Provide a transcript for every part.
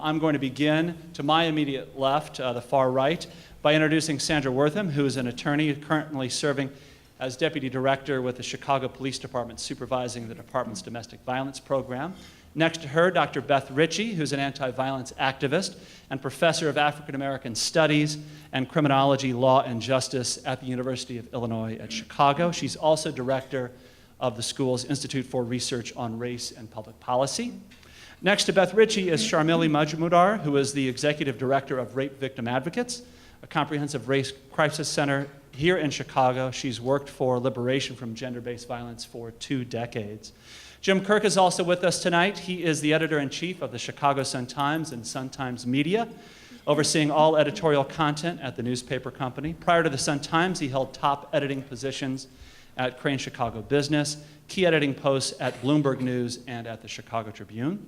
I'm going to begin to my immediate left, the far right, by introducing Sandra Wortham, who is an attorney currently serving as Deputy Director with the Chicago Police Department, supervising the department's domestic violence program. Next to her, Dr. Beth Ritchie, who's an anti-violence activist and professor of African American Studies and Criminology, Law, and Justice at the University of Illinois at Chicago. She's also director of the school's Institute for Research on Race and Public Policy. Next to Beth Ritchie is Sharmili Majumdar, who is the executive director of Rape Victim Advocates, a comprehensive race crisis center here in Chicago. She's worked for liberation from gender-based violence for 2 decades. Jim Kirk is also with us tonight. He is the editor-in-chief of the Chicago Sun-Times and Sun-Times Media, overseeing all editorial content at the newspaper company. Prior to the Sun-Times, he held top editing positions at Crane Chicago Business, key editing posts at Bloomberg News and at the Chicago Tribune.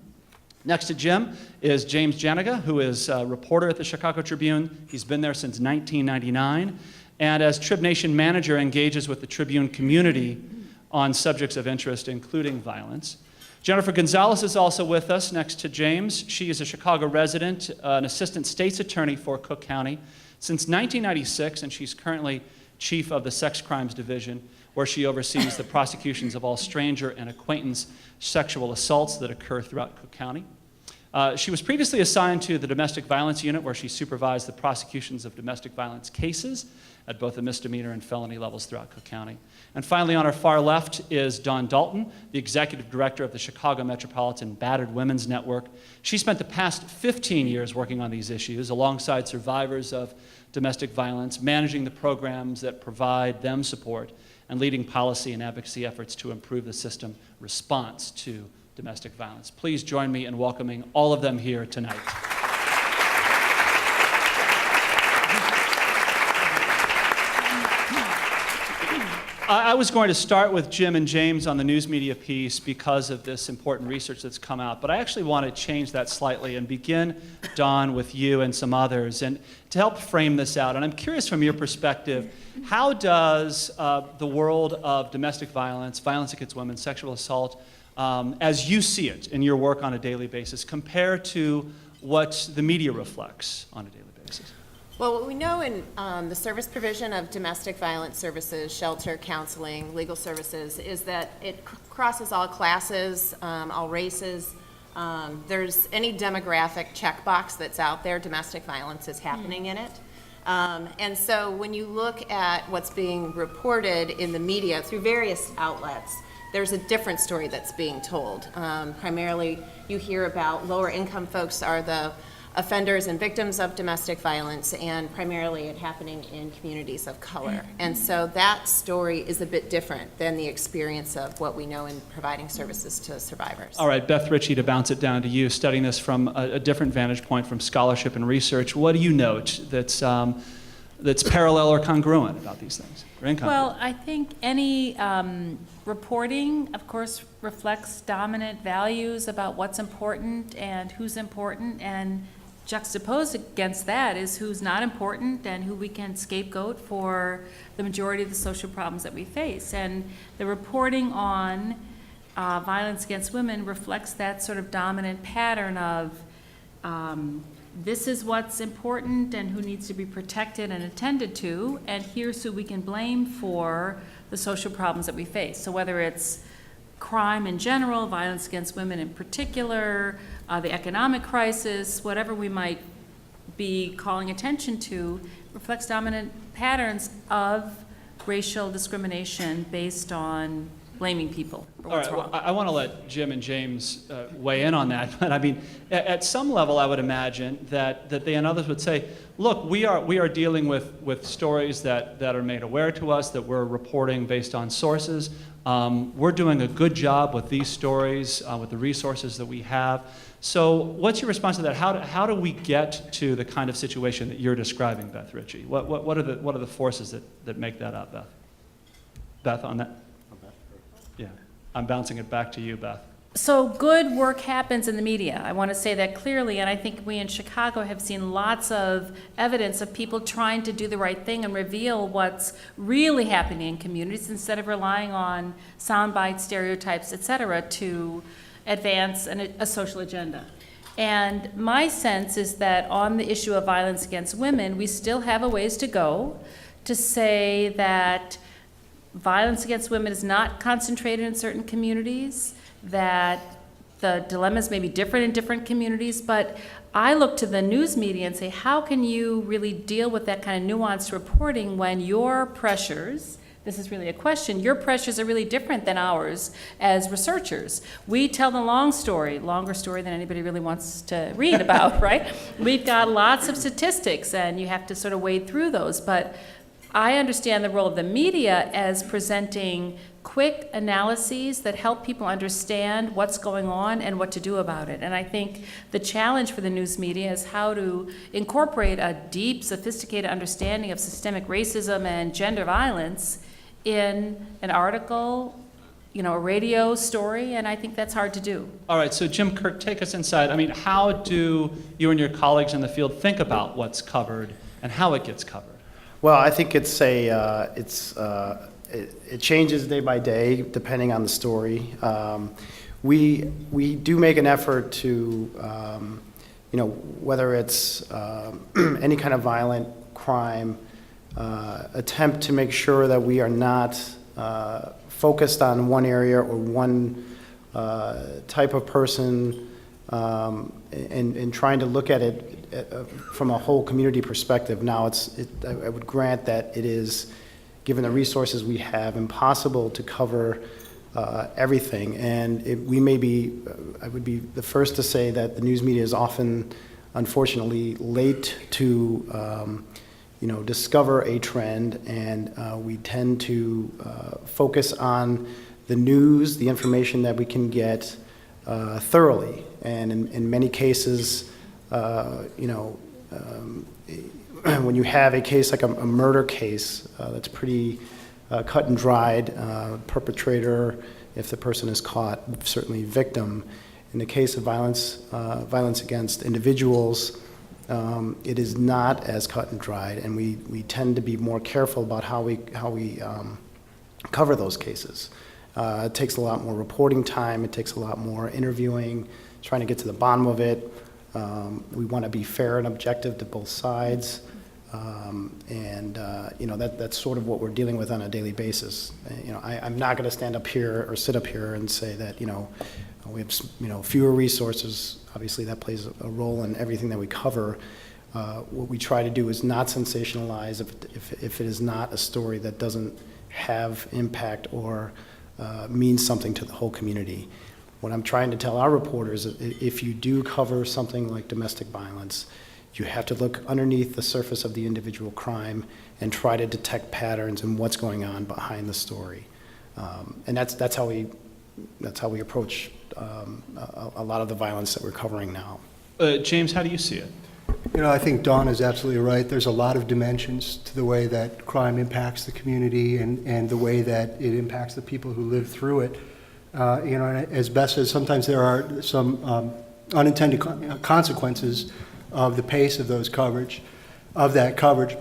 Next to Jim is James Janiga, who is a reporter at the Chicago Tribune. He's been there since 1999, and as Trib Nation manager engages with the Tribune community on subjects of interest, including violence. Jennifer Gonzalez is also with us next to James. She is a Chicago resident, an assistant state's attorney for Cook County since 1996, and she's currently chief of the Sex Crimes Division, where she oversees the prosecutions of all stranger and acquaintance sexual assaults that occur throughout Cook County. She was previously assigned to the Domestic Violence Unit, where she supervised the prosecutions of domestic violence cases at both the misdemeanor and felony levels throughout Cook County. And finally, on our far left is Dawn Dalton, the executive director of the Chicago Metropolitan Battered Women's Network. She spent the past 15 years working on these issues alongside survivors of domestic violence, managing the programs that provide them support and leading policy and advocacy efforts to improve the system response to domestic violence. Please join me in welcoming all of them here tonight. I was going to start with Jim and James on the news media piece because of this important research that's come out, but I actually want to change that slightly and begin, Dawn, with you and some others, and to help frame this out. And I'm curious from your perspective, how does the world of domestic violence, violence against women, sexual assault, as you see it in your work on a daily basis, compare to what the media reflects on a daily basis? Well, what we know in the service provision of domestic violence services, shelter, counseling, legal services, is that it crosses all classes, all races. There's any demographic checkbox that's out there, domestic violence is happening in it. And so when you look at what's being reported in the media through various outlets, there's a different story that's being told. Primarily, you hear about lower income folks are the offenders and victims of domestic violence, and primarily it happening in communities of color. And so that story is a bit different than the experience of what we know in providing services to survivors. All right, Beth Ritchie, to bounce it down to you, studying this from a different vantage point from scholarship and research, what do you note that's parallel or congruent about these things? Or incongruent? Well, I think any reporting, of course, reflects dominant values about what's important and who's important, and juxtaposed against that is who's not important and who we can scapegoat for the majority of the social problems that we face. And the reporting on violence against women reflects that sort of dominant pattern of this is what's important and who needs to be protected and attended to, and here's who we can blame for the social problems that we face. So whether it's crime in general, violence against women in particular, the economic crisis, whatever we might be calling attention to, reflects dominant patterns of racial discrimination based on blaming people for what's wrong. Well, I want to let Jim and James weigh in on that, but I mean, at some level, I would imagine that they and others would say, look, we are dealing with stories that are made aware to us, that we're reporting based on sources. We're doing a good job with these stories, with the resources that we have. So what's your response to that? How do we get to the kind of situation that you're describing, Beth Ritchie? What are the forces that make that up, Beth? Beth, on that? Yeah, I'm bouncing it back to you, Beth. So good work happens in the media. I want to say that clearly, and I think we in Chicago have seen lots of evidence of people trying to do the right thing and reveal what's really happening in communities instead of relying on sound bites, stereotypes, et cetera, to advance a social agenda. And my sense is that on the issue of violence against women, we still have a ways to go to say that violence against women is not concentrated in certain communities, that the dilemmas may be different in different communities, but I look to the news media and say, how can you really deal with that kind of nuanced reporting when your pressures, this is really a question, your pressures are really different than ours as researchers. We tell the long story, longer story than anybody really wants to read about, right? We've got lots of statistics and you have to sort of wade through those, but I understand the role of the media as presenting quick analyses that help people understand what's going on and what to do about it. And I think the challenge for the news media is how to incorporate a deep, sophisticated understanding of systemic racism and gender violence in an article, a radio story, and I think that's hard to do. All right, so Jim Kirk, take us inside. I mean, how do you and your colleagues in the field think about what's covered and how it gets covered? Well, I think it changes day by day depending on the story. We do make an effort to, whether it's any kind of violent crime, attempt to make sure that we are not focused on one area or one type of person, and trying to look at it from a whole community perspective. Now, I would grant that it is, given the resources we have, impossible to cover everything. And I would be the first to say that the news media is often, unfortunately, late to discover a trend, and we tend to focus on the news, the information that we can get thoroughly. And in many cases, when you have a case like a murder case that's pretty cut and dried, perpetrator, if the person is caught, certainly victim. In the case of violence against individuals, it is not as cut and dried, and we tend to be more careful about how we cover those cases. It takes a lot more reporting time. It takes a lot more interviewing, trying to get to the bottom of it. We want to be fair and objective to both sides. That's sort of what we're dealing with on a daily basis. I'm not going to stand up here or sit up here and say that, we have, fewer resources. Obviously, that plays a role in everything that we cover. What we try to do is not sensationalize if it is not a story that doesn't have impact or means something to the whole community. What I'm trying to tell our reporters is if you do cover something like domestic violence, you have to look underneath the surface of the individual crime and try to detect patterns and what's going on behind the story. And that's how we approach a lot of the violence that we're covering now. James, how do you see it? I think Dawn is absolutely right. There's a lot of dimensions to the way that crime impacts the community and the way that it impacts the people who live through it. And as best as sometimes there are some unintended consequences of the pace of that coverage.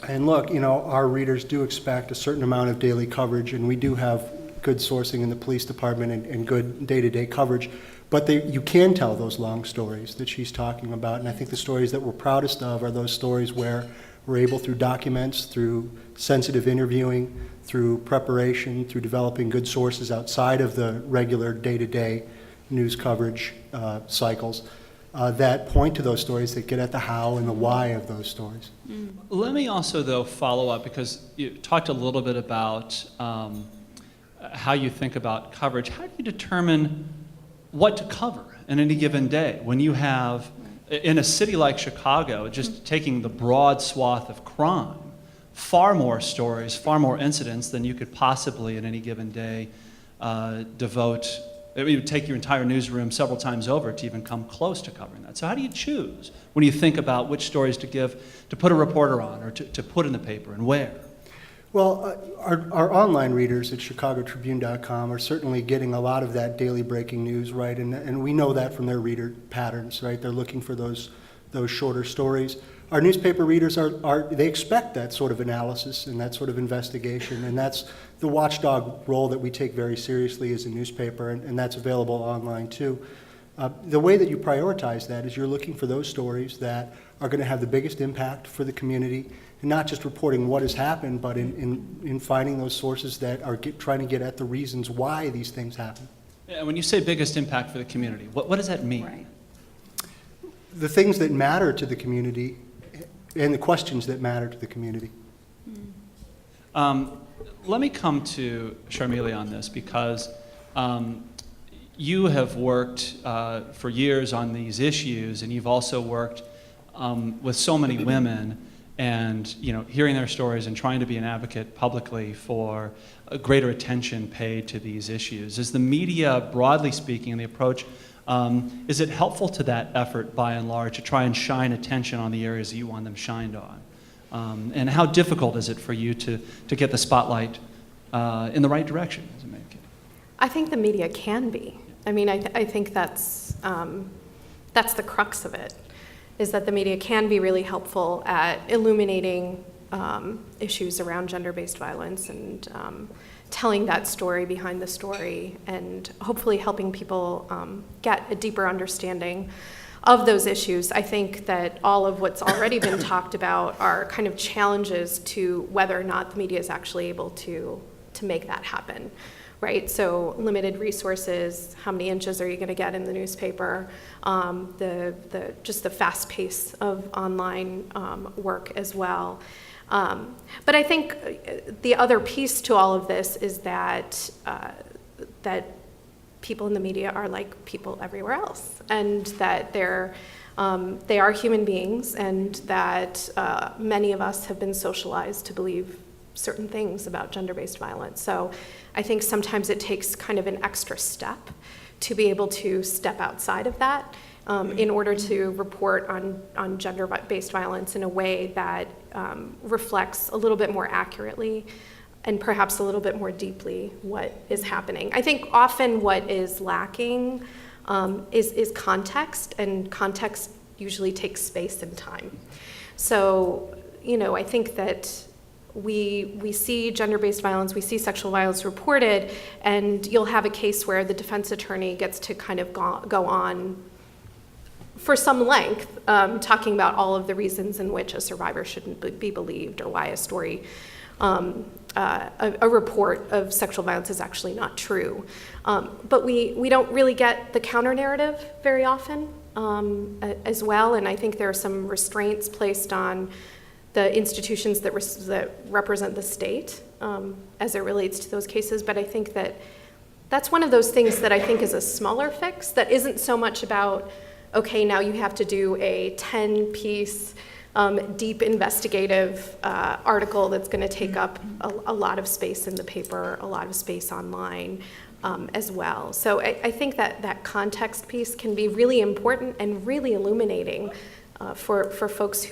And look, our readers do expect a certain amount of daily coverage, and we do have good sourcing in the police department and good day-to-day coverage. But you can tell those long stories that she's talking about, and I think the stories that we're proudest of are those stories where we're able, through documents, through sensitive interviewing, through preparation, through developing good sources outside of the regular day-to-day news coverage cycles, that point to those stories, that get at the how and the why of those stories. Let me also, though, follow up, because you talked a little bit about how you think about coverage. How do you determine what to cover in any given day when you have, in a city like Chicago, just taking the broad swath of crime, far more stories, far more incidents than you could possibly in any given day devote? It would take your entire newsroom several times over to even come close to covering that. So how do you choose when you think about which stories to put a reporter on or to put in the paper and where? Well, our online readers at chicagotribune.com are certainly getting a lot of that daily breaking news, right? And we know that from their reader patterns, right? They're looking for those shorter stories. Our newspaper readers they expect that sort of analysis and that sort of investigation, and that's the watchdog role that we take very seriously as a newspaper, and that's available online too. The way that you prioritize that is you're looking for those stories that are going to have the biggest impact for the community, and not just reporting what has happened, but in finding those sources that are trying to get at the reasons why these things happen. And when you say biggest impact for the community, what does that mean? Right. The things that matter to the community and the questions that matter to the community. Let me come to Sharmila on this, because you have worked for years on these issues, and you've also worked with so many women, and hearing their stories and trying to be an advocate publicly for a greater attention paid to these issues. Is the media, broadly speaking, the approach, is it helpful to that effort by and large to try and shine attention on the areas that you want them shined on? And how difficult is it for you to get the spotlight in the right direction, as it may be? I think the media can be. I mean, I think that's the crux of it, is that the media can be really helpful at illuminating issues around gender-based violence and telling that story behind the story, and hopefully helping people get a deeper understanding of those issues. I think that all of what's already been talked about are kind of challenges to whether or not the media is actually able to make that happen, right? So limited resources, how many inches are you going to get in the newspaper, just the fast pace of online work as well. But I think the other piece to all of this is that people in the media are like people everywhere else, and that they are human beings, and that many of us have been socialized to believe certain things about gender-based violence. So I think sometimes it takes kind of an extra step to be able to step outside of that in order to report on gender-based violence in a way that reflects a little bit more accurately and perhaps a little bit more deeply what is happening. I think often what is lacking is context, and context usually takes space and time. So, I think that we see gender-based violence, we see sexual violence reported, and you'll have a case where the defense attorney gets to kind of go on for some length, talking about all of the reasons in which a survivor shouldn't be believed, or why a story, a report of sexual violence is actually not true. But we don't really get the counter-narrative very often as well, and I think there are some restraints placed on the institutions that represent the state as it relates to those cases. But I think that's one of those things that I think is a smaller fix, that isn't so much about, okay, now you have to do a 10-piece deep investigative article that's going to take up a lot of space in the paper, a lot of space online as well. So I think that context piece can be really important and really illuminating for folks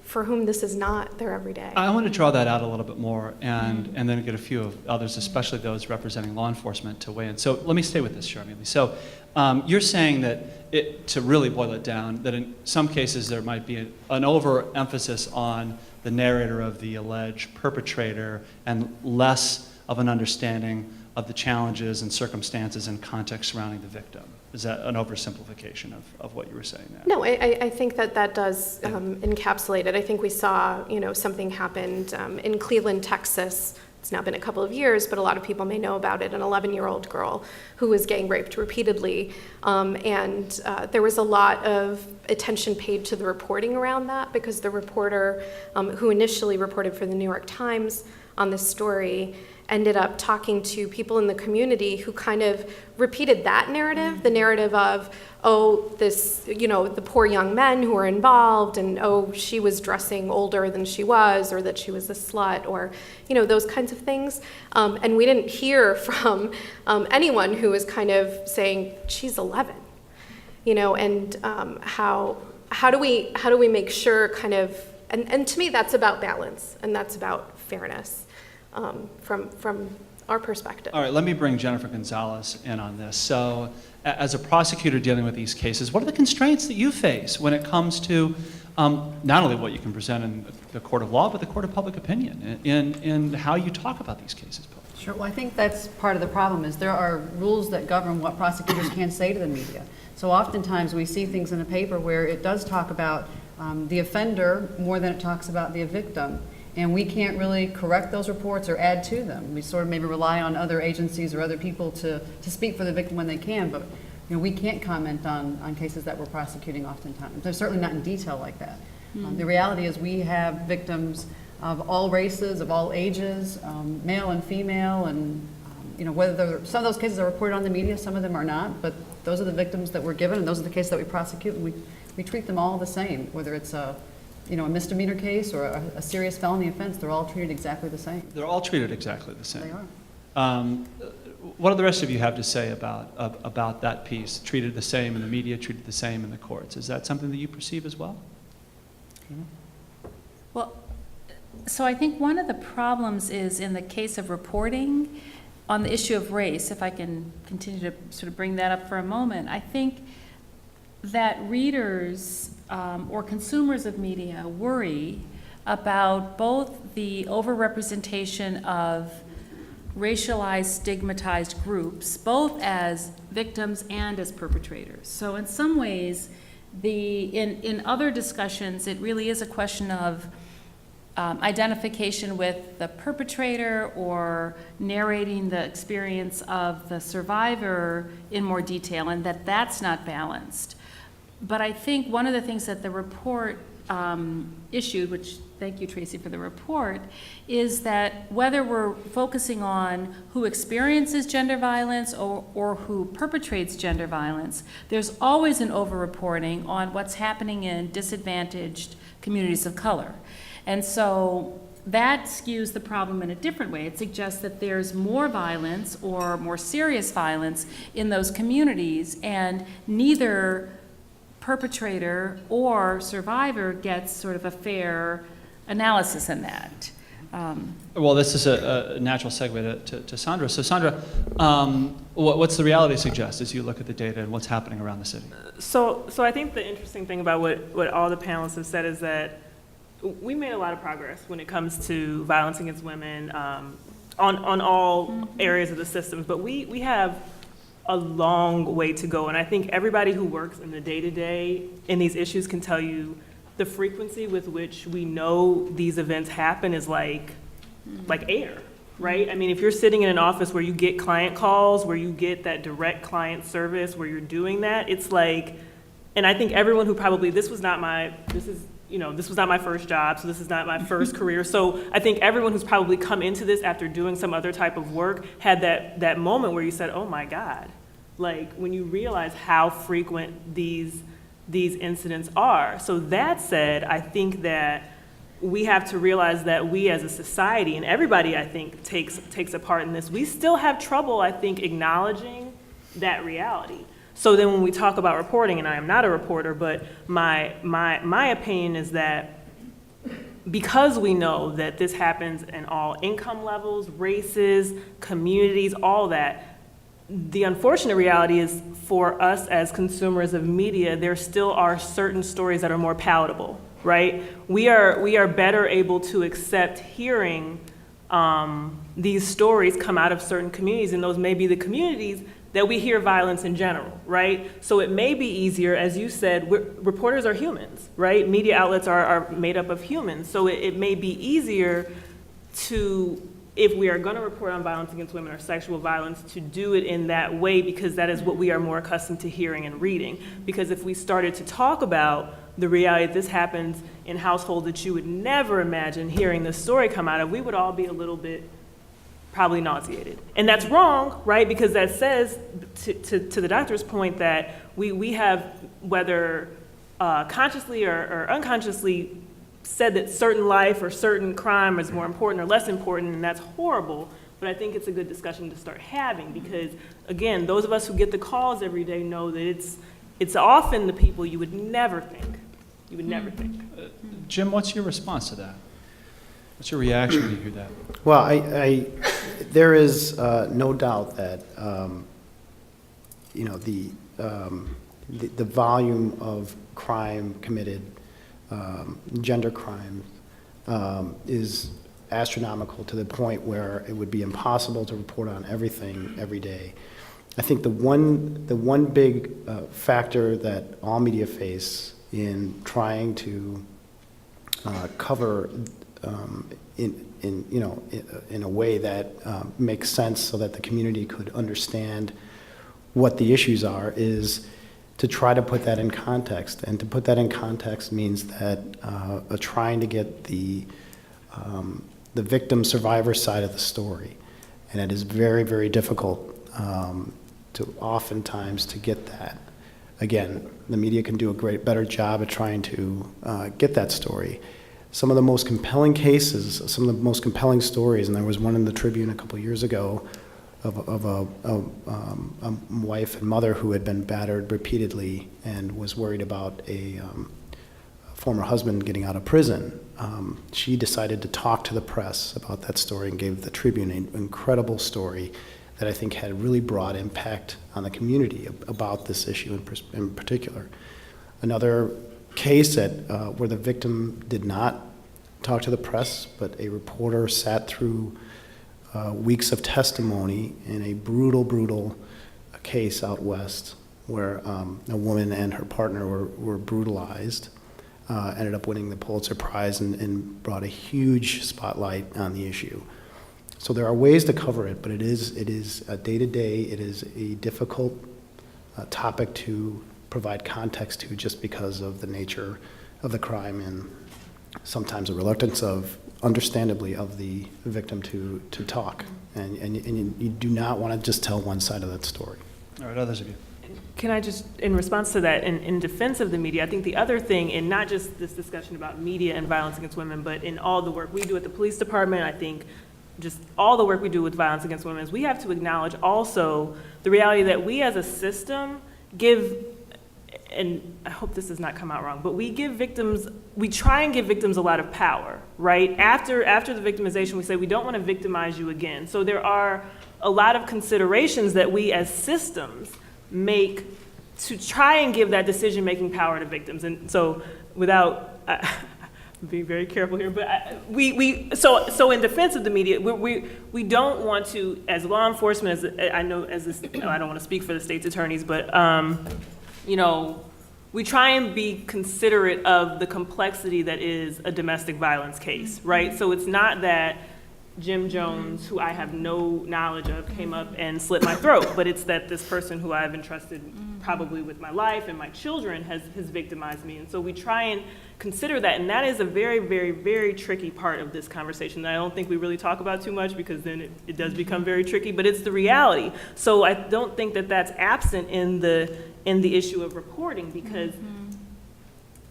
for whom this is not their everyday. I want to draw that out a little bit more, and then get a few of others, especially those representing law enforcement, to weigh in. So let me stay with this, Sharmila. So you're saying that, to really boil it down, that in some cases there might be an overemphasis on the narrator of the alleged perpetrator and less of an understanding of the challenges and circumstances and context surrounding the victim. Is that an oversimplification of what you were saying there? No, I think that does encapsulate it. I think we saw, something happened in Cleveland, Texas. It's now been a couple of years, but a lot of people may know about it, an 11-year-old girl who was gang raped repeatedly. And there was a lot of attention paid to the reporting around that, because the reporter who initially reported for the New York Times on this story ended up talking to people in the community who kind of repeated that narrative, the narrative of, oh, this, the poor young men who were involved, and oh, she was dressing older than she was, or that she was a slut, or, those kinds of things. And we didn't hear from anyone who was kind of saying, she's 11, and how do we make sure kind of, and to me that's about balance, and that's about fairness. From our perspective. All right, let me bring Jennifer Gonzalez in on this. So, as a prosecutor dealing with these cases, what are the constraints that you face when it comes to not only what you can present in the court of law, but the court of public opinion, in how you talk about these cases? Sure, well, I think that's part of the problem, is there are rules that govern what prosecutors can say to the media. So oftentimes, we see things in the paper where it does talk about the offender more than it talks about the victim. And we can't really correct those reports or add to them. We sort of maybe rely on other agencies or other people to speak for the victim when they can, but we can't comment on cases that we're prosecuting oftentimes. They're certainly not in detail like that. The reality is we have victims of all races, of all ages, male and female, and whether some of those cases are reported on the media, some of them are not, but those are the victims that we're given, and those are the cases that we prosecute, and we treat them all the same, whether it's a misdemeanor case or a serious felony offense. They're all treated exactly the same. They're all treated exactly the same. They are. What do the rest of you have to say about that piece? Treated the same in the media, treated the same in the courts. Is that something that you perceive as well? Well, so I think one of the problems is in the case of reporting on the issue of race, if I can continue to sort of bring that up for a moment, I think that readers or consumers of media worry about both the overrepresentation of racialized, stigmatized groups, both as victims and as perpetrators. So in some ways, in other discussions, it really is a question of identification with the perpetrator or narrating the experience of the survivor in more detail, and that's not balanced. But I think one of the things that the report issued, which thank you, Tracy, for the report, is that whether we're focusing on who experiences gender violence or who perpetrates gender violence, there's always an over-reporting on what's happening in disadvantaged communities of color. And so that skews the problem in a different way. It suggests that there's more violence or more serious violence in those communities, and neither perpetrator or survivor gets sort of a fair analysis in that. Well, this is a natural segue to Sandra. So Sandra, what's the reality suggest as you look at the data and what's happening around the city? So I think the interesting thing about what all the panelists have said is that we made a lot of progress when it comes to violence against women on all areas of the systems, but we have a long way to go. And I think everybody who works in the day-to-day in these issues can tell you the frequency with which we know these events happen is like air, right? I mean, if you're sitting in an office where you get client calls, where you get that direct client service, where you're doing that, it's like, and I think everyone who probably, this was not my first job, so this is not my first career. So I think everyone who's probably come into this after doing some other type of work had that moment where you said, oh my God, like when you realize how frequent these incidents are. So that said, I think that we have to realize that we as a society, and everybody I think takes a part in this, we still have trouble, I think, acknowledging that reality. So then when we talk about reporting, and I am not a reporter, but my opinion is that because we know that this happens in all income levels, races, communities, all that, the unfortunate reality is for us as consumers of media, there still are certain stories that are more palatable, right? We are better able to accept hearing these stories come out of certain communities, and those may be the communities that we hear violence in general, right? So it may be easier, as you said, reporters are humans, right? Media outlets are made up of humans, so it may be easier to, if we are gonna report on violence against women or sexual violence, to do it in that way because that is what we are more accustomed to hearing and reading. Because if we started to talk about the reality that this happens in households that you would never imagine hearing this story come out of, we would all be a little bit probably nauseated. And that's wrong, right? Because that says, to the doctor's point, that we have, whether consciously or unconsciously, said that certain life or certain crime is more important or less important, and that's horrible. But I think it's a good discussion to start having because, again, those of us who get the calls every day know that it's often the people you would never think. You would never think. Jim, what's your response to that? What's your reaction when you hear that? Well, there is no doubt that the volume of crime committed, gender crime, is astronomical to the point where it would be impossible to report on everything every day. I think the one big factor that all media face in trying to cover in a way that makes sense so that the community could understand what the issues are is to try to put that in context. And to put that in context means that trying to get the victim survivor side of the story. And it is very, very difficult to oftentimes to get that. Again, the media can do a better job at trying to get that story. Some of the most compelling cases, some of the most compelling stories, and there was one in the Tribune a couple years ago of a wife and mother who had been battered repeatedly and was worried about a former husband getting out of prison. She decided to talk to the press about that story and gave the Tribune an incredible story that I think had a really broad impact on the community about this issue in particular. Another case where the victim did not talk to the press, but a reporter sat through weeks of testimony in a brutal case out west where a woman and her partner were brutalized, ended up winning the Pulitzer Prize and brought a huge spotlight on the issue. So there are ways to cover it, but it is a day-to-day, it is a difficult topic to provide context to just because of the nature of the crime and sometimes a reluctance understandably, of the victim to talk. And you do not want to just tell one side of that story. All right, others of you. Can I just, in response to that, in defense of the media, I think the other thing, and not just this discussion about media and violence against women, but in all the work we do at the police department, I think just all the work we do with violence against women, is we have to acknowledge also the reality that we as a system give, and I hope this does not come out wrong, but we try and give victims a lot of power, right? After the victimization, we say we don't want to victimize you again. So there are a lot of considerations that we as systems make to try and give that decision-making power to victims. And so without, being very careful here, but so in defense of the media, we don't want to, as law enforcement, I don't want to speak for the state's attorneys, but we try and be considerate of the complexity that is a domestic violence case, right? So it's not that Jim Jones, who I have no knowledge of, came up and slit my throat, but it's that this person who I've entrusted probably with my life and my children has victimized me. And so we try and consider that, and that is a very, very, very tricky part of this conversation that I don't think we really talk about too much, because then it does become very tricky, but it's the reality. So I don't think that that's absent in the issue of reporting, because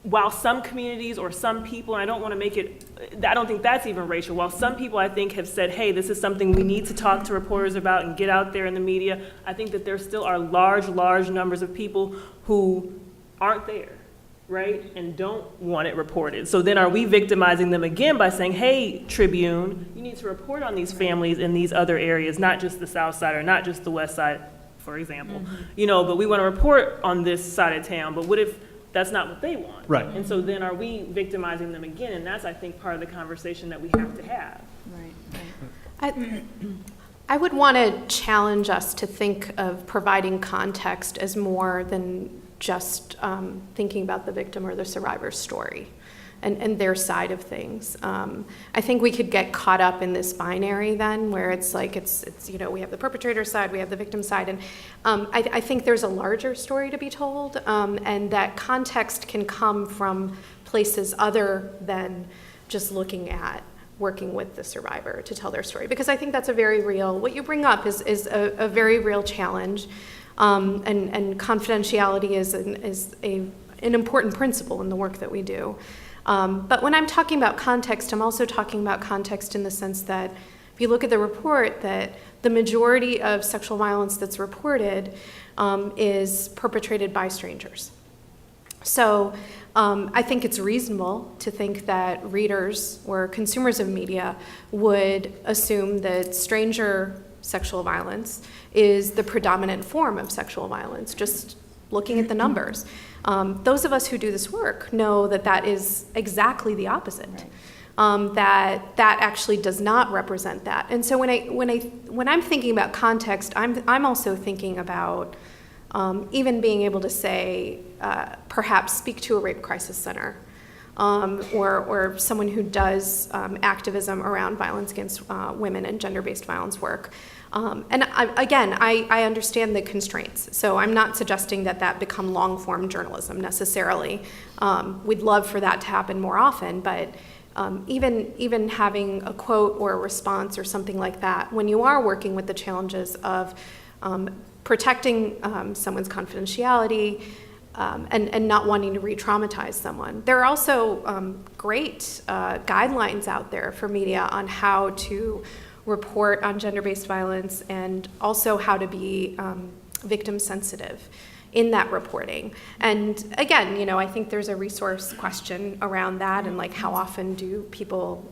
while some communities or some people, and I don't want to make it, I don't think that's even racial, while some people I think have said, hey, this is something we need to talk to reporters about and get out there in the media, I think that there still are large numbers of people who aren't there, right, and don't want it reported. So then are we victimizing them again by saying, hey, Tribune, you need to report on these families in these other areas, not just the South Side or not just the West Side, for example, but we want to report on this side of town, but what if that's not what they want? Right. And so then are we victimizing them again? And that's, I think, part of the conversation that we have to have. I would want to challenge us to think of providing context as more than just thinking about the victim or the survivor's story and their side of things. I think we could get caught up in this binary then, where it's like it's we have the perpetrator side, we have the victim side, and I think there's a larger story to be told, and that context can come from places other than just looking at working with the survivor to tell their story, because I think that's a very real, what you bring up is a very real challenge, and confidentiality is an important principle in the work that we do. But when I'm talking about context, I'm also talking about context in the sense that if you look at the report, that the majority of sexual violence that's reported is perpetrated by strangers. So I think it's reasonable to think that readers or consumers of media would assume that stranger sexual violence is the predominant form of sexual violence, just looking at the numbers. Those of us who do this work know that that is exactly the opposite. that actually does not represent that. And so when I'm thinking about context, I'm also thinking about even being able to say, perhaps speak to a rape crisis center, or someone who does activism around violence against women and gender-based violence work. And I understand the constraints, so I'm not suggesting that become long-form journalism necessarily. We'd love for that to happen more often, but even having a quote or a response or something like that, when you are working with the challenges of protecting someone's confidentiality and not wanting to re-traumatize someone. There are also great guidelines out there for media on how to report on gender-based violence and also how to be victim sensitive in that reporting. And again, I think there's a resource question around that, and like how often do people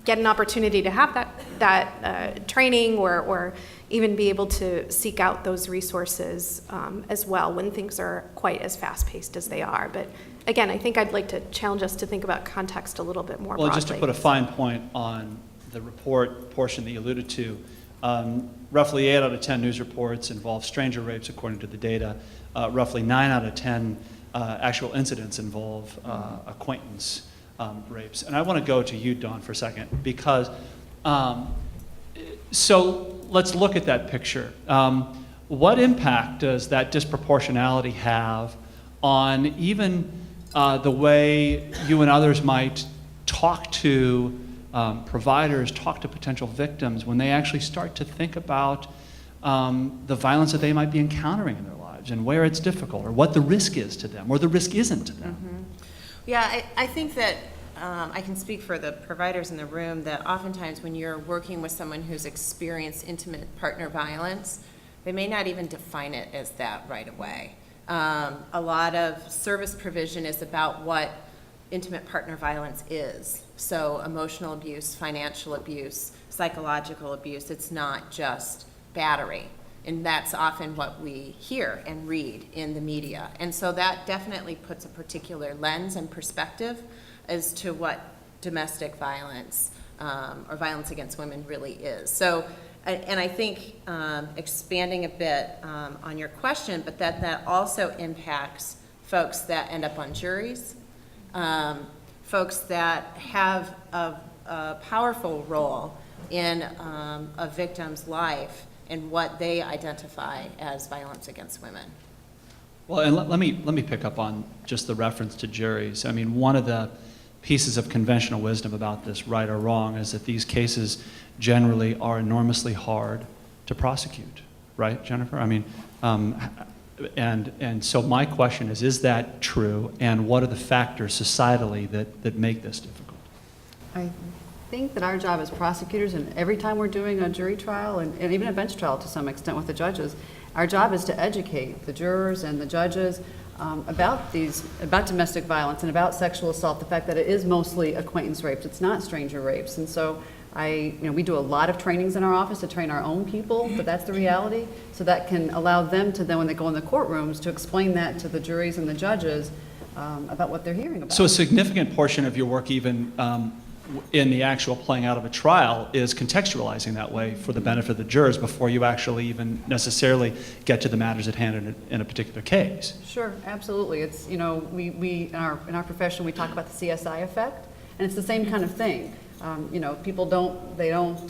get an opportunity to have that training or even be able to seek out those resources as well when things are quite as fast-paced as they are. But again, I think I'd like to challenge us to think about context a little bit more broadly. Well, just to put a fine point on the report portion that you alluded to, roughly 8 out of 10 news reports involve stranger rapes, according to the data. Roughly 9 out of 10 actual incidents involve acquaintance rapes. And I want to go to you, Dawn, for a second, because so let's look at that picture. What impact does that disproportionality have on even the way you and others might talk to providers, talk to potential victims when they actually start to think about the violence that they might be encountering in their lives and where it's difficult or what the risk is to them or the risk isn't to them? Mm-hmm. Yeah, I think that I can speak for the providers in the room that oftentimes when you're working with someone who's experienced intimate partner violence, they may not even define it as that right away. A lot of service provision is about what intimate partner violence is. So emotional abuse, financial abuse, psychological abuse, it's not just battery. And that's often what we hear and read in the media. And so that definitely puts a particular lens and perspective as to what domestic violence or violence against women really is. So, and I think expanding a bit on your question, but that also impacts folks that end up on juries, folks that have a powerful role in a victim's life and what they identify as violence against women. Well, and let me pick up on just the reference to juries. I mean, one of the pieces of conventional wisdom about this, right or wrong, is that these cases generally are enormously hard to prosecute, right, Jennifer? I mean, and so my question is that true, and what are the factors societally that make this difficult? I think that our job as prosecutors, and every time we're doing a jury trial, and even a bench trial to some extent with the judges, our job is to educate the jurors and the judges about domestic violence and about sexual assault, the fact that it is mostly acquaintance rapes, it's not stranger rapes. And so we do a lot of trainings in our office to train our own people, but that's the reality. So that can allow them to then, when they go in the courtrooms, to explain that to the juries and the judges about what they're hearing about. So a significant portion of your work, even in the actual playing out of a trial, is contextualizing that way for the benefit of the jurors before you actually even necessarily get to the matters at hand in a particular case. Sure, absolutely. It's, we in our profession, we talk about the CSI effect, and it's the same kind of thing. People don't want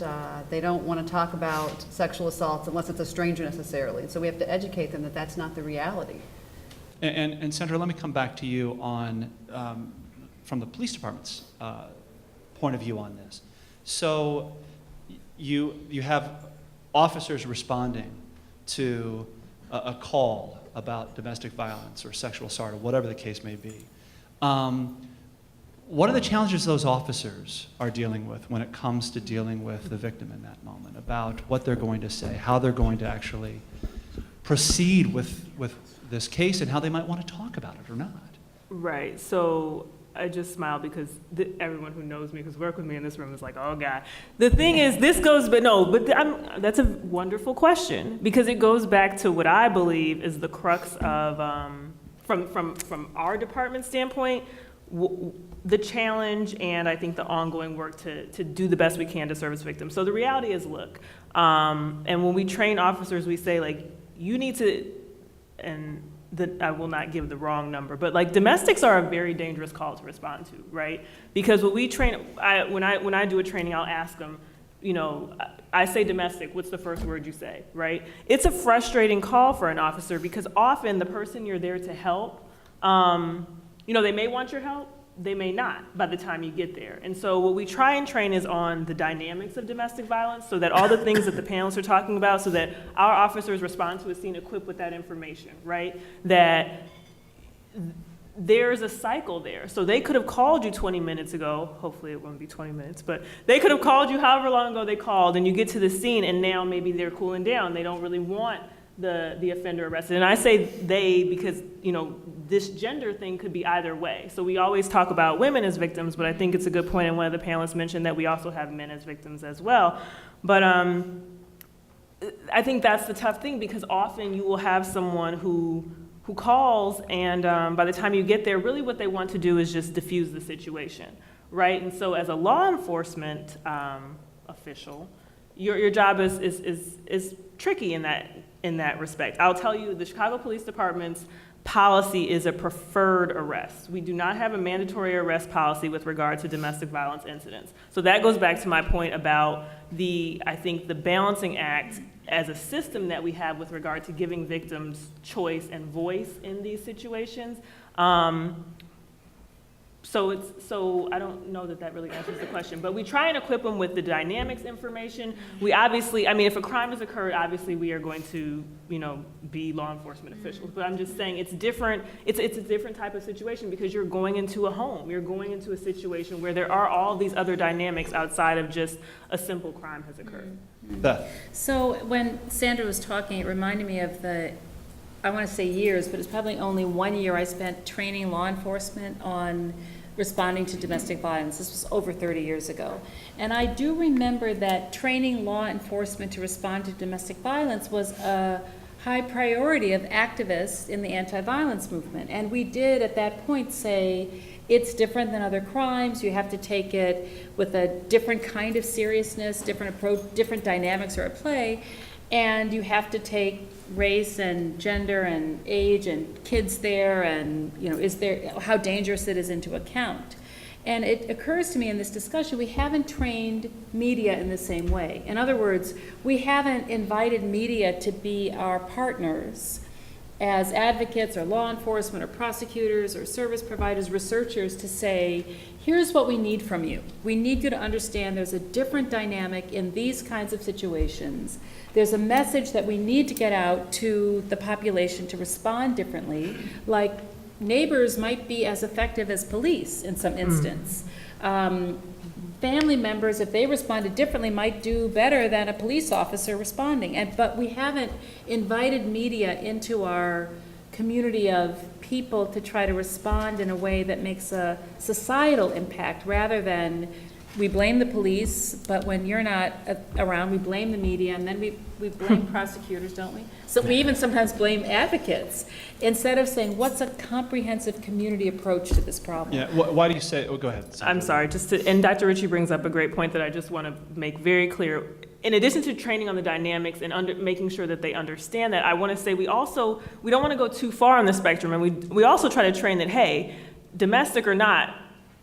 to talk about sexual assaults unless it's a stranger necessarily. And so we have to educate them that that's not the reality. And Senator, let me come back to you on from the police department's point of view on this. So you have officers responding to a call about domestic violence or sexual assault or whatever the case may be. What are the challenges those officers are dealing with when it comes to dealing with the victim in that moment, about what they're going to say, how they're going to actually proceed with this case, and how they might want to talk about it or not? Right. So I just smile because everyone who knows me, who's worked with me in this room, is like, oh God. The thing is, that's a wonderful question, because it goes back to what I believe is the crux of, from our department standpoint, the challenge and I think the ongoing work to do the best we can to service victims. So the reality is, look, and when we train officers, we say, like, you need to, and I will not give the wrong number, but like domestics are a very dangerous call to respond to, right? Because when we train, when I do a training, I'll ask them, you know, I say domestic, what's the first word you say, right? It's a frustrating call for an officer because often the person you're there to help, you know, they may want your help, they may not by the time you get there. And so what we try and train is on the dynamics of domestic violence so that all the things that the panelists are talking about, so that our officers respond to a scene equipped with that information, right? That there's a cycle there. So they could have called you 20 minutes ago, hopefully it won't be 20 minutes, but they could have called you however long ago they called, and you get to the scene and now maybe they're cooling down. They don't really want the offender arrested. And I say they because, you know, this gender thing could be either way. So we always talk about women as victims, but I think it's a good point, and one of the panelists mentioned that we also have men as victims as well. But I think that's the tough thing, because often you will have someone who calls, and by the time you get there, really what they want to do is just diffuse the situation, right? And so as a law enforcement official, your job is tricky in that respect. I'll tell you, the Chicago Police Department's policy is a preferred arrest. We do not have a mandatory arrest policy with regard to domestic violence incidents. So that goes back to my point about I think the balancing act as a system that we have with regard to giving victims choice and voice in these situations. So I don't know that really answers the question, but we try and equip them with the dynamics information. We obviously, I mean, if a crime has occurred, obviously we are going to, you know, be law enforcement officials. But I'm just saying it's different. It's a different type of situation because you're going into a home. You're going into a situation where there are all these other dynamics outside of just a simple crime has occurred. Beth? So when Sandra was talking, it reminded me of I want to say years, but it's probably only 1 year I spent training law enforcement on responding to domestic violence. This was over 30 years ago. And I do remember that training law enforcement to respond to domestic violence was a high priority of activists in the anti-violence movement. And we did at that point say, it's different than other crimes. You have to take it with a different kind of seriousness, different approach, different dynamics are at play. And you have to take race and gender and age and kids there and, you know, how dangerous it is into account. And it occurs to me in this discussion, we haven't trained media in the same way. In other words, we haven't invited media to be our partners as advocates or law enforcement or prosecutors or service providers, researchers, to say, here's what we need from you. We need you to understand there's a different dynamic in these kinds of situations. There's a message that we need to get out to the population to respond differently, like neighbors might be as effective as police in some instance. Family members, if they responded differently, might do better than a police officer responding. But we haven't invited media into our community of people to try to respond in a way that makes a societal impact, rather than we blame the police, but when you're not around, we blame the media, and then we blame prosecutors, don't we? So we even sometimes blame advocates, instead of saying, what's a comprehensive community approach to this problem? Yeah, why do you say, go ahead. Sandra. I'm sorry, and Dr. Ritchie brings up a great point that I just want to make very clear. In addition to training on the dynamics and making sure that they understand that, I want to say we don't want to go too far on the spectrum, and we also try to train that, hey, domestic or not,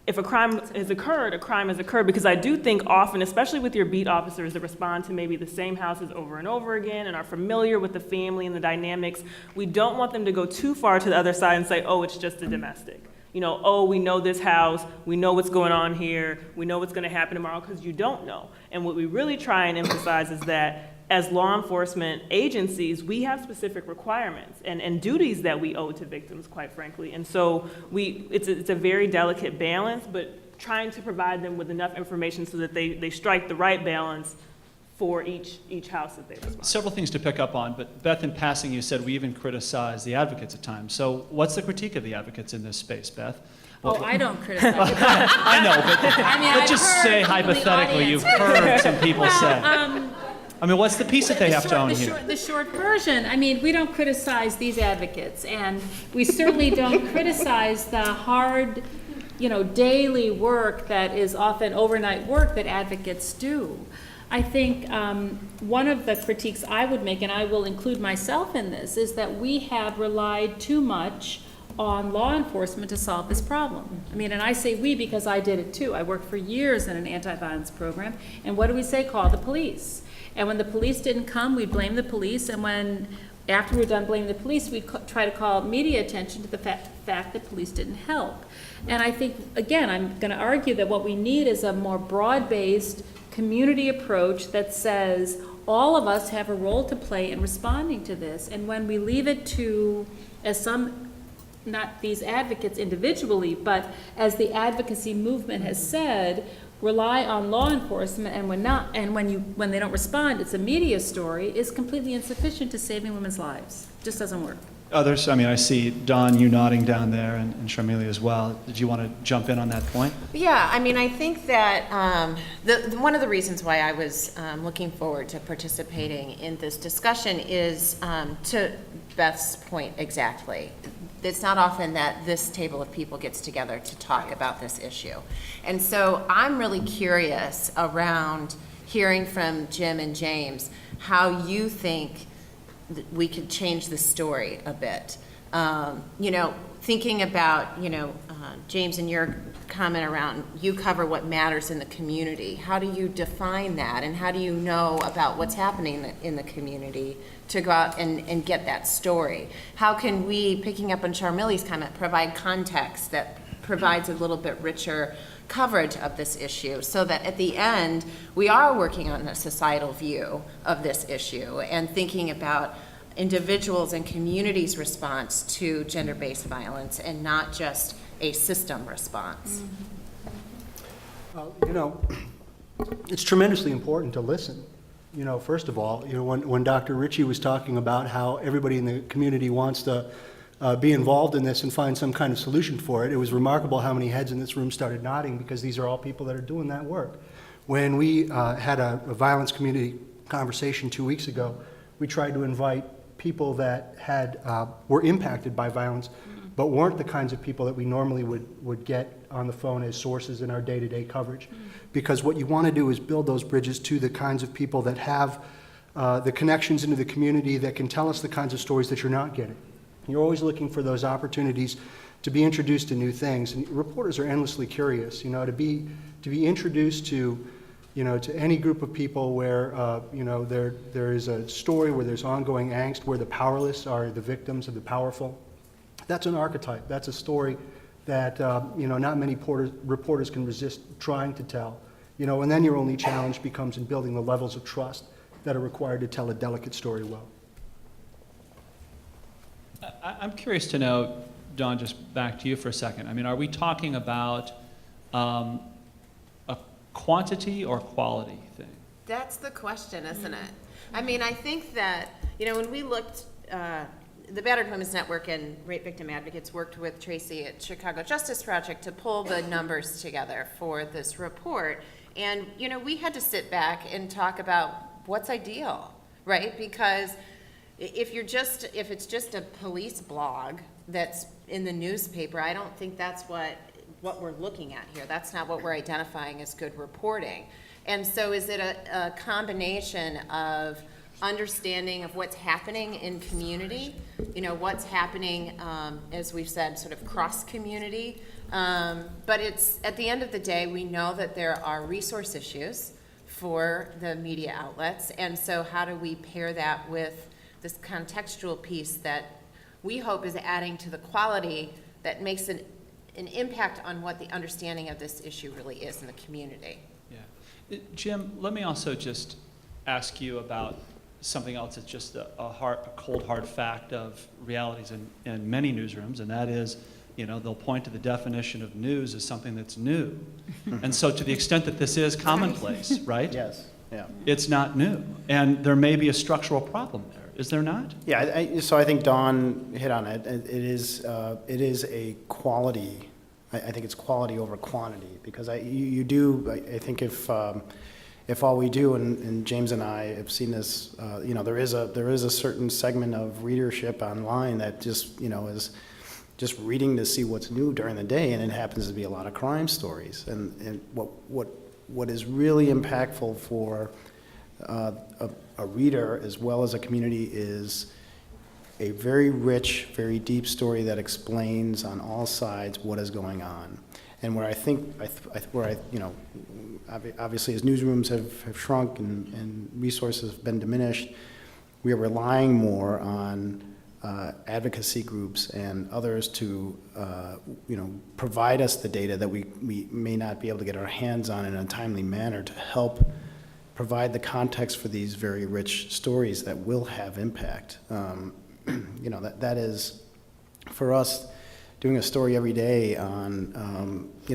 if a crime has occurred, a crime has occurred, because I do think often, especially with your beat officers that respond to maybe the same houses over and over again and are familiar with the family and the dynamics, we don't want them to go too far to the other side and say, oh, it's just a domestic. You know, oh, we know this house, we know what's going on here, we know what's going to happen tomorrow, because you don't know. And what we really try and emphasize is that as law enforcement agencies, we have specific requirements and duties that we owe to victims, quite frankly. And so it's a very delicate balance, but trying to provide them with enough information so that they strike the right balance for each house that they respond. Several things to pick up on, but Beth, in passing, you said we even criticize the advocates at times. So what's the critique of the advocates in this space, Beth? Oh, I don't criticize. I know, but, I mean, but I've just heard say from the hypothetically, audience. you've heard some people say. I mean, what's the piece that they have to own here? The short version, I mean, we don't criticize these advocates, and we certainly don't criticize the hard daily work that is often overnight work that advocates do. I think one of the critiques I would make, and I will include myself in this, is that we have relied too much on law enforcement to solve this problem. I mean, and I say we because I did it too. I worked for years in an anti-violence program, and what do we say? Call the police. And when the police didn't come, we'd blame the police, and after we were done blaming the police, we'd try to call media attention to the fact that police didn't help. And I think, again, I'm going to argue that what we need is a more broad-based community approach that says all of us have a role to play in responding to this. And when we leave it to, as some, not these advocates individually, but as the advocacy movement has said, rely on law enforcement, and when they don't respond, it's a media story, is completely insufficient to saving women's lives. Just doesn't work. Others, I see Don, you nodding down there, and Sharmila as well. Did you want to jump in on that point? Yeah, I think that one of the reasons why I was looking forward to participating in this discussion is to Beth's point exactly. It's not often that this table of people gets together to talk about this issue. And so I'm really curious around hearing from Jim and James how you think we could change the story a bit. Thinking about, James, and your comment around you cover what matters in the community. How do you define that, and how do you know about what's happening in the community to go out and get that story? How can we, picking up on Sharmila's comment, provide context that provides a little bit richer coverage of this issue so that at the end we are working on a societal view of this issue and thinking about individuals and communities' response to gender-based violence and not just a system response. It's tremendously important to listen. First of all, when Dr. Ritchie was talking about how everybody in the community wants to be involved in this and find some kind of solution for it, it was remarkable how many heads in this room started nodding because these are all people that are doing that work. When we had a violence community conversation 2 weeks ago, we tried to invite people that were impacted by violence, but weren't the kinds of people that we normally would get on the phone as sources in our day-to-day coverage. Because what you want to do is build those bridges to the kinds of people that have the connections into the community that can tell us the kinds of stories that you're not getting. You're always looking for those opportunities to be introduced to new things. And reporters are endlessly curious, to be introduced to any group of people where, there is a story where there's ongoing angst, where the powerless are the victims of the powerful. That's an archetype. That's a story that, not many reporters can resist trying to tell. And then your only challenge becomes in building the levels of trust that are required to tell a delicate story well. I'm curious to know, Dawn, just back to you for a second. Are we talking about a quantity or quality thing? That's the question, isn't it? I think that, when we looked, the Battered Women's Network and Rape Victim Advocates worked with Tracy at Chicago Justice Project to pull the numbers together for this report. And, we had to sit back and talk about what's ideal, right? Because if it's just a police blog that's in the newspaper, I don't think that's what we're looking at here. That's not what we're identifying as good reporting. And so is it a combination of understanding of what's happening in community, what's happening, as we've said, sort of cross-community. But it's, at the end of the day, we know that there are resource issues for the media outlets. And so how do we pair that with this contextual piece that we hope is adding to the quality that makes an impact on what the understanding of this issue really is in the community? Yeah. Jim, let me also just ask you about something else that's just a cold, hard fact of realities in many newsrooms, and that is, they'll point to the definition of news as something that's new. And so to the extent that this is commonplace, right? Yes, yeah. It's not new. And there may be a structural problem there. Is there not? Yeah, so I think Dawn hit on it. It is a quality. I think it's quality over quantity, because I think if all we do, and James and I have seen this, there is a certain segment of readership online that just just reading to see what's new during the day, and it happens to be a lot of crime stories. And what is really impactful for a reader as well as a community is a very rich, very deep story that explains on all sides what is going on. And where I think, obviously as newsrooms have shrunk and resources have been diminished, we are relying more on advocacy groups and others to, provide us the data that we may not be able to get our hands on in a timely manner to help provide the context for these very rich stories that will have impact. That is, for us, doing a story every day on, the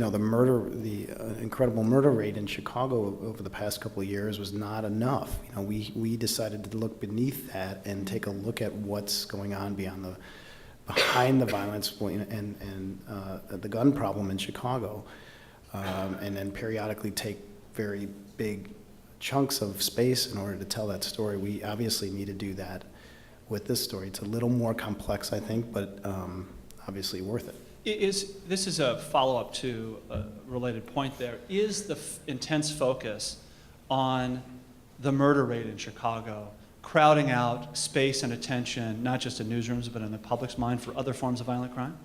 incredible murder rate in Chicago over the past couple of years was not enough. We decided to look beneath that and take a look at what's going on behind the violence and the gun problem in Chicago, and then periodically take very big chunks of space in order to tell that story. We obviously need to do that with this story. It's a little more complex, I think, but obviously worth it. This is a follow-up to a related point there. Is the intense focus on the murder rate in Chicago crowding out space and attention, not just in newsrooms, but in the public's mind for other forms of violent crime?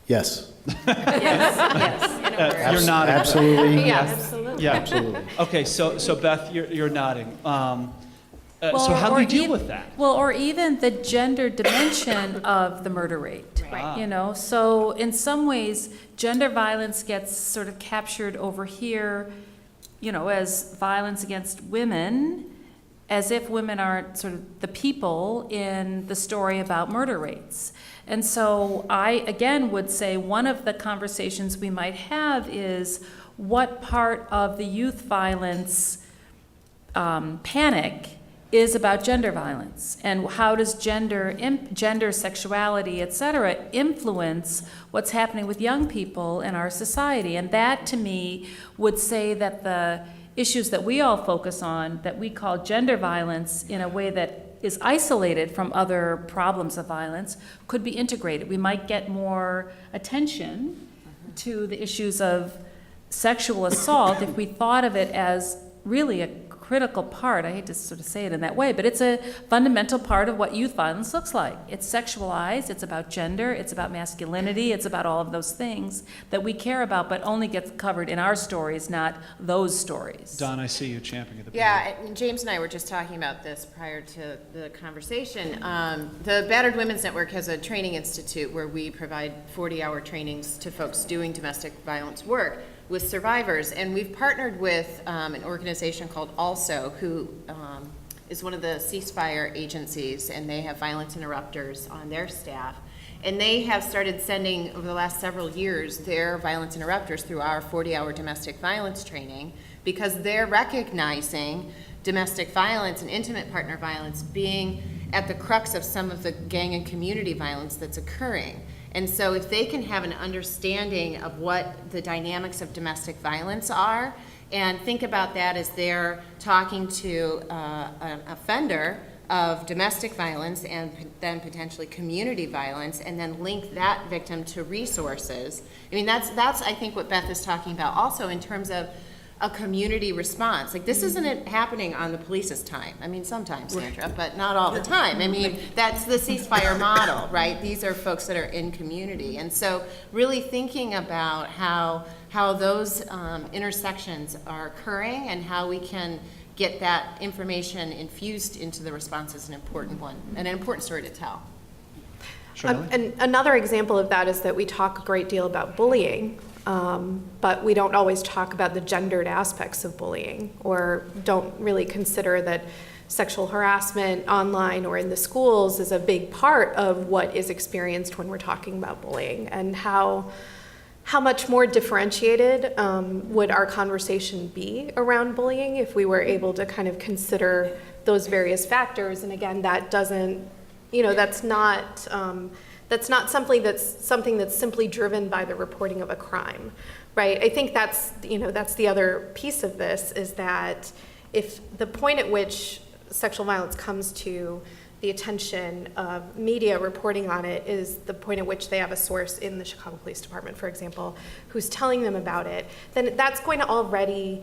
Yes. Yes, in a word. You're nodding. Absolutely. Yes. Absolutely. Yeah. Absolutely. Okay, so Beth, you're nodding. So Well, how do or we deal ev- with that? Well, or even the gender dimension of the murder rate. Right. So in some ways, gender violence gets sort of captured over here, as violence against women, as if women aren't sort of the people in the story about murder rates. And so I, again, would say one of the conversations we might have is what part of the youth violence panic is about gender violence, and how does gender, sexuality, et cetera, influence what's happening with young people in our society. And that, to me, would say that the issues that we all focus on, that we call gender violence in a way that is isolated from other problems of violence, could be integrated. We might get more attention to the issues of sexual assault if we thought of it as really a critical part. I hate to sort of say it in that way, but it's a fundamental part of what youth violence looks like. It's sexualized, it's about gender, it's about masculinity, it's about all of those things that we care about, but only gets covered in our stories, not those stories. Don, I see you champing at the bit. Yeah, and James and I were just talking about this prior to the conversation. The Battered Women's Network has a training institute where we provide 40-hour trainings to folks doing domestic violence work with survivors, and we've partnered with an organization called Also, who is one of the ceasefire agencies, and they have violence interrupters on their staff. And they have started sending, over the last several years, their violence interrupters through our 40-hour domestic violence training, because they're recognizing domestic violence and intimate partner violence being at the crux of some of the gang and community violence that's occurring. And so if they can have an understanding of what the dynamics of domestic violence are, and think about that as they're talking to an offender of domestic violence and then potentially community violence, and then link that victim to resources. I mean, that's I think what Beth is talking about also in terms of a community response. Like, this isn't happening on the police's time. I mean, sometimes, Sandra, but not all the time. I mean, that's the ceasefire model, right? These are folks that are in community. And so really thinking about how those intersections are occurring and how we can get that information infused into the response is an important one, and an important story to tell. Shirley? And another example of that is that we talk a great deal about bullying, but we don't always talk about the gendered aspects of bullying, or don't really consider that sexual harassment online or in the schools is a big part of what is experienced when we're talking about bullying, and how much more differentiated would our conversation be around bullying if we were able to kind of consider those various factors. And again, that doesn't, that's not something that's simply driven by the reporting of a crime, right? I think that's the other piece of this, is that if the point at which sexual violence comes to the attention of media reporting on it is the point at which they have a source in the Chicago Police Department, for example, who's telling them about it, then that's going to already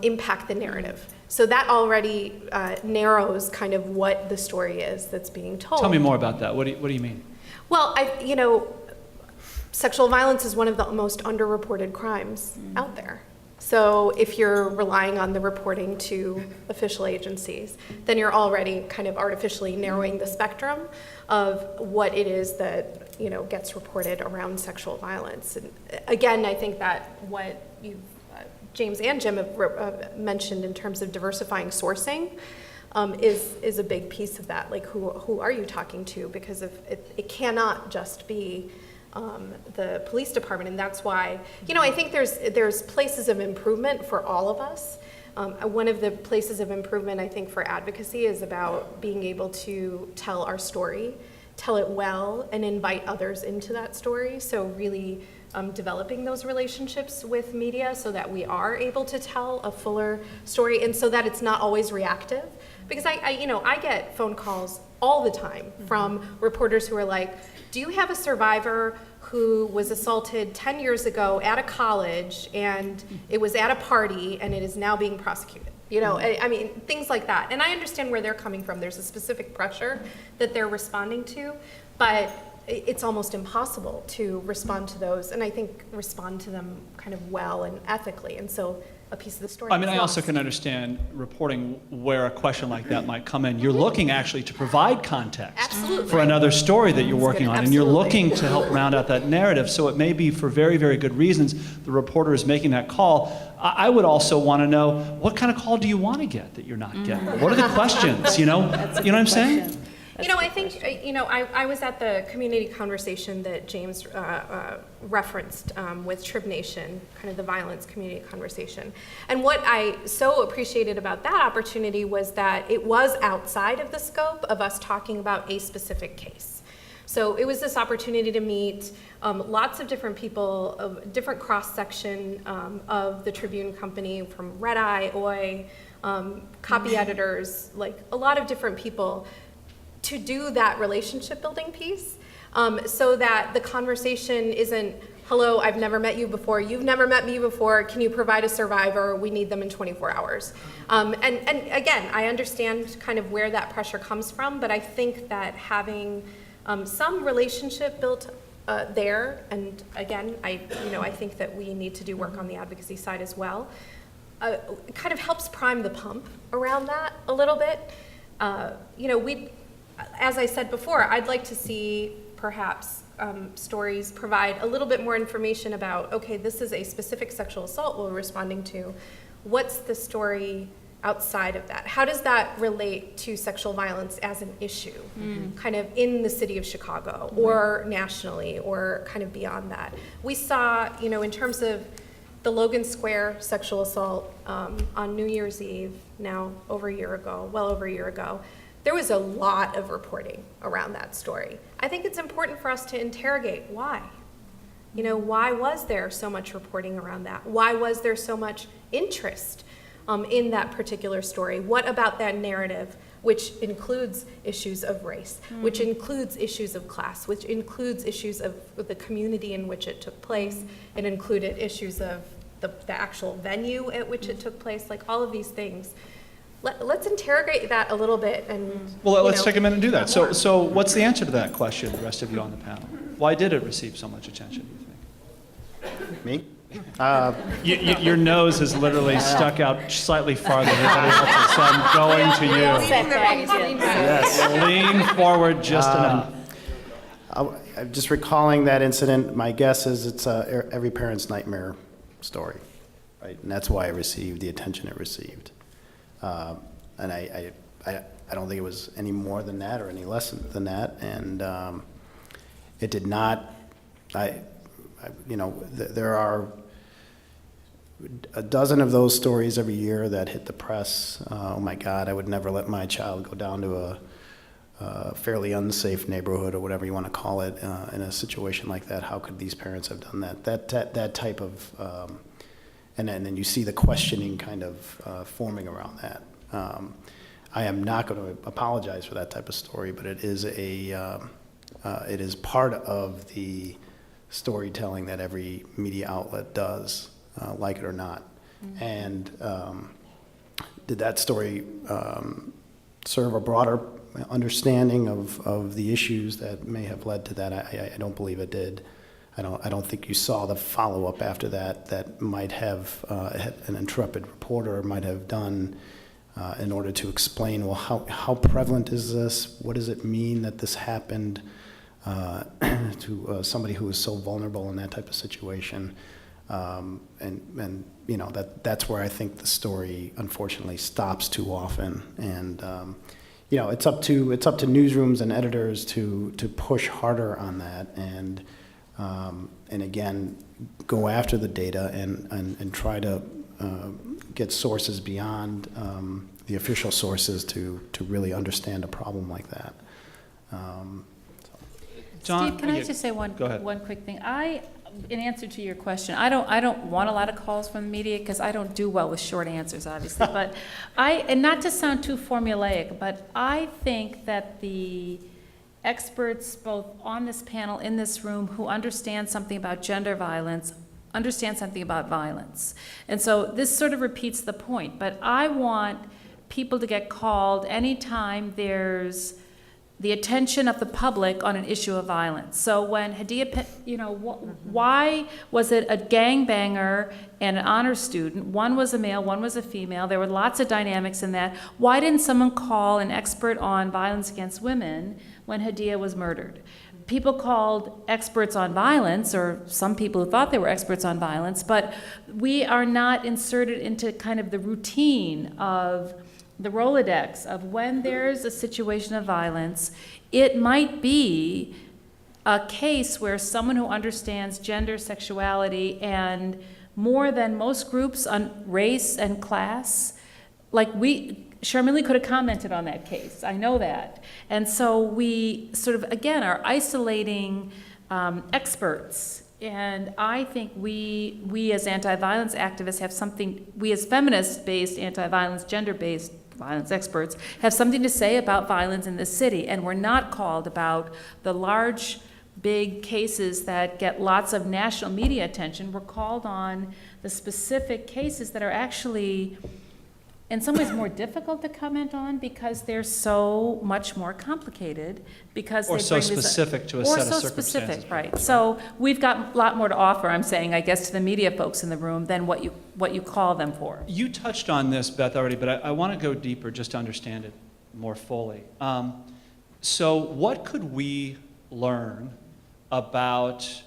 impact the narrative. So that already narrows kind of what the story is that's being told. Tell me more about that. What do you mean? Well, sexual violence is one of the most underreported crimes out there. So if you're relying on the reporting to official agencies, then you're already kind of artificially narrowing the spectrum of what it is that, gets reported around sexual violence. And again, I think that what James and Jim have mentioned in terms of diversifying sourcing is a big piece of that. Like, who are you talking to? Because it cannot just be the police department, and that's why, I think there's places of improvement for all of us. One of the places of improvement, I think, for advocacy is about being able to tell our story, tell it well, and invite others into that story. So really developing those relationships with media so that we are able to tell a fuller story, and so that it's not always reactive. Because I get phone calls all the time from reporters who are like, do you have a survivor who was assaulted 10 years ago at a college and it was at a party and it is now being prosecuted? I mean, things like that. And I understand where they're coming from. There's a specific pressure that they're responding to, but it's almost impossible to respond to those, and I think respond to them kind of well and ethically. And so a piece of the story. I mean, is I also lost. can understand reporting where a question like that might come in. You're looking actually to provide context Absolutely. for another story that you're working on, and you're Absolutely. looking to help round out that narrative. So it may be for very, very good reasons the reporter is making that call. I would also want to know, what kind of call do you want to get that you're not getting? What are the questions? You know what I'm saying? I think, I was at the community conversation that James referenced with Trib Nation, kind of the violence community conversation. And what I so appreciated about that opportunity was that it was outside of the scope of us talking about a specific case. So it was this opportunity to meet lots of different people, of different cross-section of the Tribune Company, from Red Eye, OI, copy editors, like a lot of different people, to do that relationship building piece, so that the conversation isn't, hello, I've never met you before, you've never met me before, can you provide a survivor, we need them in 24 hours. And again, I understand kind of where that pressure comes from, but I think that having some relationship built there, and again, I think that we need to do work on the advocacy side as well, kind of helps prime the pump around that a little bit. As I said before, I'd like to see perhaps stories provide a little bit more information about, okay, this is a specific sexual assault we're responding to. What's the story outside of that? How does that relate to sexual violence as an issue, kind of in the city of Chicago or nationally or kind of beyond that? We saw, in terms of the Logan Square sexual assault on New Year's Eve, now well over a year ago, there was a lot of reporting around that story. I think it's important for us to interrogate why. Why was there so much reporting around that? Why was there so much interest in that particular story? What about that narrative, which includes issues of race, which includes issues of class, which includes issues of the community in which it took place? It included issues of the actual venue at which it took place, like all of these things. Let's interrogate that a little bit and. Well, let's take a minute and do that. So what's the answer to that question, the rest of you on the panel? Why did it receive so much attention, do you think? Me? Your nose has literally stuck out slightly farther than everybody else's, so I'm going to you. Yes. Lean forward just enough. I'm just recalling that incident. My guess is it's every parent's nightmare story, right? And that's why it received the attention it received. And I don't think it was any more than that or any less than that. And it did not. There are a dozen of those stories every year that hit the press. Oh my God, I would never let my child go down to a fairly unsafe neighborhood or whatever you want to call it in a situation like that. How could these parents have done that? That type of, and then you see the questioning kind of forming around that. I am not going to apologize for that type of story, but it is it is part of the storytelling that every media outlet does, like it or not. And did that story serve a broader understanding of the issues that may have led to that? I don't believe it did. I don't think you saw the follow-up after that might have an intrepid reporter might have done in order to explain, well, how prevalent is this? What does it mean that this happened to somebody who is so vulnerable in that type of situation? And you know, that's where I think the story unfortunately stops too often. And you know, it's up to newsrooms and editors to push harder on that, and again, go after the data and try to get sources beyond the official sources to really understand a problem like that. John, Steve, can I just say go ahead. one quick thing? In answer to your question, I don't want a lot of calls from the media because I don't do well with short answers, obviously. But and not to sound too formulaic, but I think that the experts both on this panel, in this room, who understand something about gender violence, understand something about violence. And so this sort of repeats the point, but I want people to get called anytime there's the attention of the public on an issue of violence. So when Hadia, why was it a gangbanger and an honor student? One was a male, one was a female. There were lots of dynamics in that. Why didn't someone call an expert on violence against women when Hadia was murdered? People called experts on violence, or some people who thought they were experts on violence, but we are not inserted into kind of the routine of the Rolodex of when there's a situation of violence. It might be a case where someone who understands gender, sexuality, and more than most groups on race and class, Sherman Lee could have commented on that case, I know that. And so we sort of, again, are isolating experts. And I think we as anti-violence activists have something, we as feminist-based, anti-violence, gender-based violence experts have something to say about violence in this city, and we're not called about the large, big cases that get lots of national media attention. We're called on the specific cases that are actually, in some ways, more difficult to comment on because they're so much more complicated. Because Or they so bring this- specific to a or set of so circumstances. specific, right? So we've got a lot more to offer, I'm saying, I guess, to the media folks in the room than what you call them for. You touched on this, Beth, already, but I want to go deeper just to understand it more fully. So what could we learn about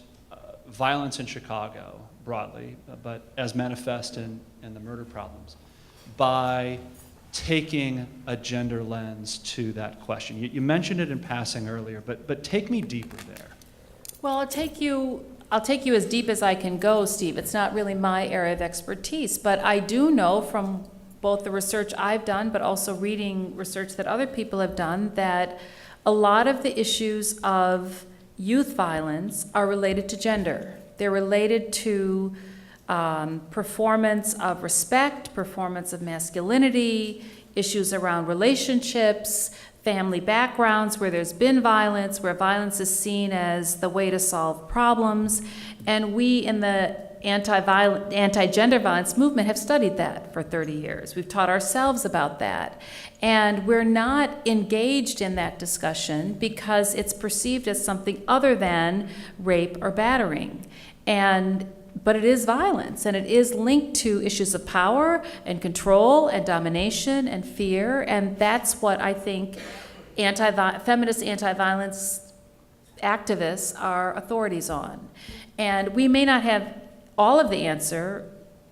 violence in Chicago broadly, but as manifest in the murder problems, by taking a gender lens to that question? You mentioned it in passing earlier, but take me deeper there. Well, I'll take you as deep as I can go, Steve. It's not really my area of expertise, but I do know from both the research I've done, but also reading research that other people have done, that a lot of the issues of youth violence are related to gender. They're related to performance of respect, performance of masculinity, issues around relationships, family backgrounds where there's been violence, where violence is seen as the way to solve problems. And we in the anti-gender violence movement have studied that for 30 years. We've taught ourselves about that. And we're not engaged in that discussion because it's perceived as something other than rape or battering. But it is violence, and it is linked to issues of power and control and domination and fear, and that's what I think feminist anti-violence activists are authorities on. And we may not have all of the answer.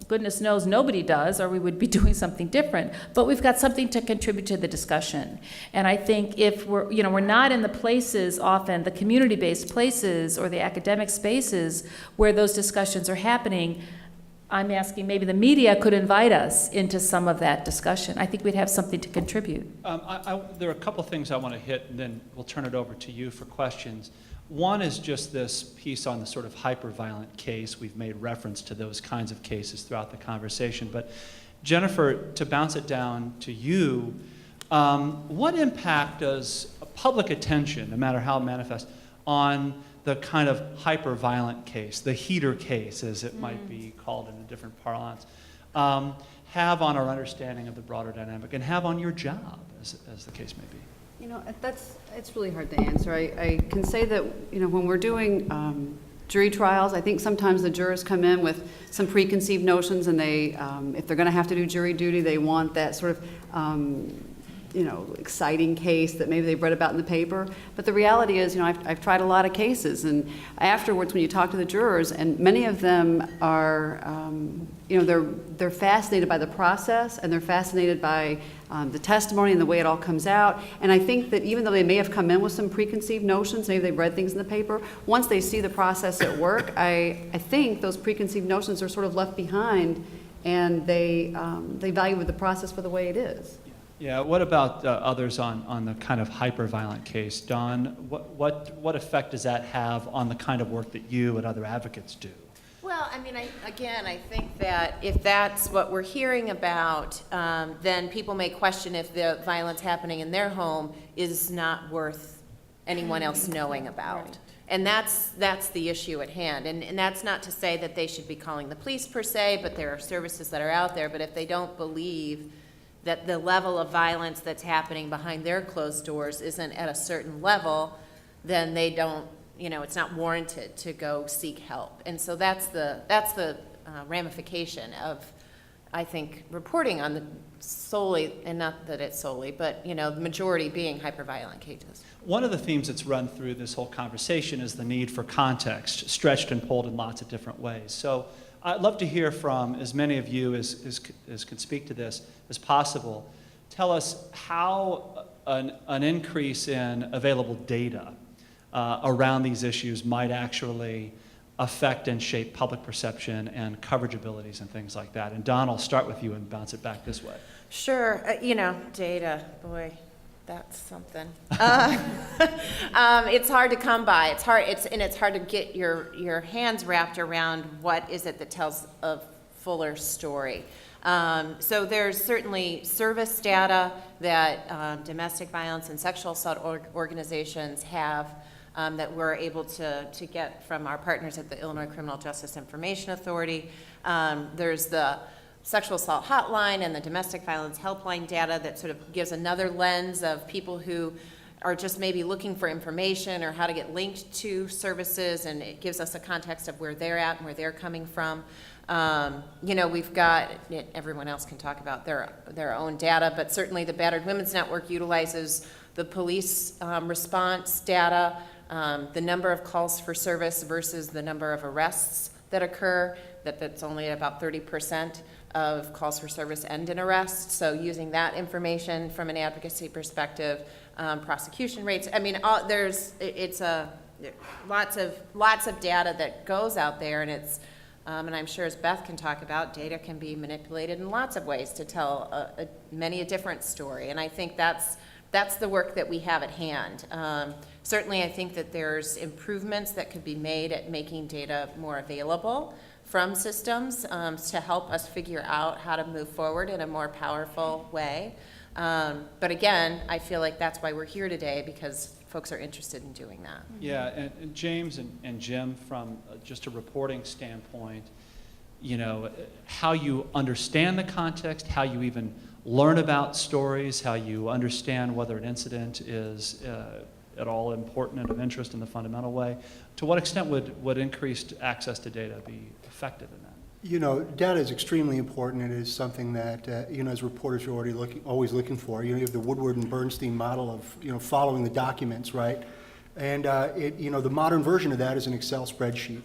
Goodness knows nobody does, or we would be doing something different. But we've got something to contribute to the discussion. And I think if we're not in the places, often the community-based places or the academic spaces where those discussions are happening, I'm asking maybe the media could invite us into some of that discussion. I think we'd have something to contribute. There are a couple things I want to hit, and then we'll turn it over to you for questions. One is just this piece on the sort of hyper-violent case. We've made reference to those kinds of cases throughout the conversation. But Jennifer, to bounce it down to you, What impact does public attention, no matter how it manifests, on the kind of hyper-violent case, the heater case, as it might be called in a different parlance, have on our understanding of the broader dynamic, and have on your job, as the case may be? You know, it's really hard to answer. I can say that, you know, when we're doing jury trials, I think sometimes the jurors come in with some preconceived notions, and they, if they're going to have to do jury duty, they want that sort of, you know, exciting case that maybe they've read about in the paper. But the reality is, you know, I've tried a lot of cases, and afterwards, when you talk to the jurors, and many of them are, you know, they're fascinated by the process, and they're fascinated by the testimony and the way it all comes out. And I think that even though they may have come in with some preconceived notions, maybe they've read things in the paper, once they see the process at work, I think those preconceived notions are sort of left behind, and they value the process for the way it is. Yeah, what about others on the kind of hyper-violent case? Dawn, what effect does that have on the kind of work that you and other advocates do? Well, I mean, I think that if that's what we're hearing about, then people may question if the violence happening in their home is not worth anyone else knowing about. Right. And that's the issue at hand. And that's not to say that they should be calling the police per se, but there are services that are out there. But if they don't believe that the level of violence that's happening behind their closed doors isn't at a certain level, then they don't, you know, it's not warranted to go seek help. And so that's the ramification of, I think, reporting on the solely, and not that it's solely, but, you know, the majority being hyperviolent cases. One of the themes that's run through this whole conversation is the need for context, stretched and pulled in lots of different ways. So I'd love to hear from as many of you as can speak to this as possible. Tell us how an increase in available data around these issues might actually affect and shape public perception and coverage abilities and things like that. And Don, I'll start with you and bounce it back this way. Sure, you know, data, boy, that's something. It's hard to come by. It's hard to get your hands wrapped around what is it that tells a fuller story. So there's certainly service data that domestic violence and sexual assault organizations have that we're able to get from our partners at the Illinois Criminal Justice Information Authority. There's the sexual assault hotline and the domestic violence helpline data that sort of gives another lens of people who are just maybe looking for information or how to get linked to services, and it gives us a context of where they're at and where they're coming from. You know, we've got, everyone else can talk about their own data, but certainly the Battered Women's Network utilizes the police response data, the number of calls for service versus the number of arrests that occur, that's only about 30% of calls for service end in arrest. So using that information from an advocacy perspective, prosecution rates, I mean, lots of data that goes out there, and it's, and I'm sure as Beth can talk about, data can be manipulated in lots of ways to tell many a different story. And I think that's the work that we have at hand. Certainly, I think that there's improvements that could be made at making data more available from systems to help us figure out how to move forward in a more powerful way. But again, I feel like that's why we're here today, because folks are interested in doing that. Yeah, and James and Jim, from just a reporting standpoint, you know, how you understand the context, how you even learn about stories, how you understand whether an incident is at all important and of interest in the fundamental way. To what extent would increased access to data be effective in that? You know, data is extremely important, and it is something that, you know, as reporters are always looking for. You know, you have the Woodward and Bernstein model of, you know, following the documents, right? And, you know, the modern version of that is an Excel spreadsheet.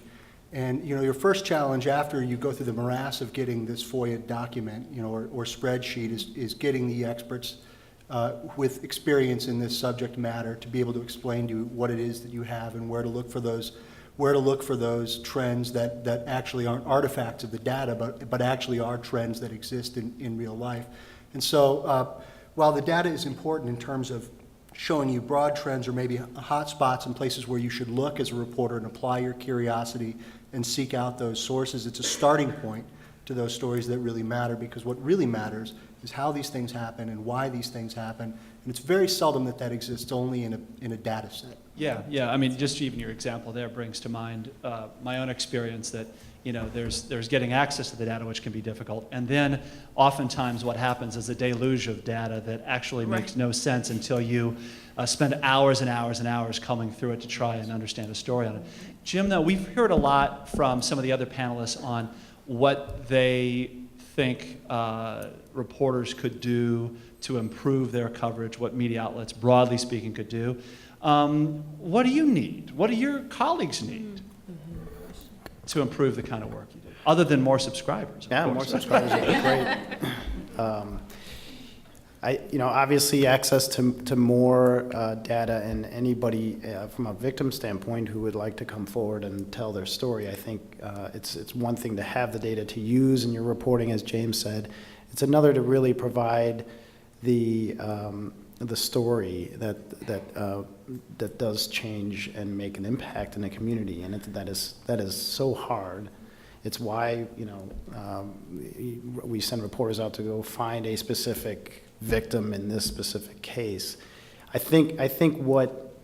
And, you know, your first challenge after you go through the morass of getting this FOIA document, you know, or spreadsheet is getting the experts with experience in this subject matter to be able to explain to you what it is that you have and where to look for those trends that actually aren't artifacts of the data, but actually are trends that exist in real life. And so while the data is important in terms of showing you broad trends or maybe hot spots and places where you should look as a reporter and apply your curiosity and seek out those sources, it's a starting point. to those stories that really matter, because what really matters is how these things happen and why these things happen. And it's very seldom that that exists only in a data set. Yeah, I mean, just even your example there brings to mind my own experience that, you know, there's getting access to the data, which can be difficult. And then oftentimes what happens is a deluge of data that actually makes no sense until you spend hours and hours and hours combing through it to try and understand a story on it. Jim, though, we've heard a lot from some of the other panelists on what they think reporters could do to improve their coverage, what media outlets, broadly speaking, could do. What do you need? What do your colleagues need to improve the kind of work you do, other than more subscribers? Of Yeah, more course. subscribers would be great. Obviously, access to more data, and anybody from a victim standpoint who would like to come forward and tell their story, I think it's one thing to have the data to use in your reporting, as James said. It's another to really provide the story that does change and make an impact in the community, and that is so hard. It's why we send reporters out to go find a specific victim in this specific case. I think what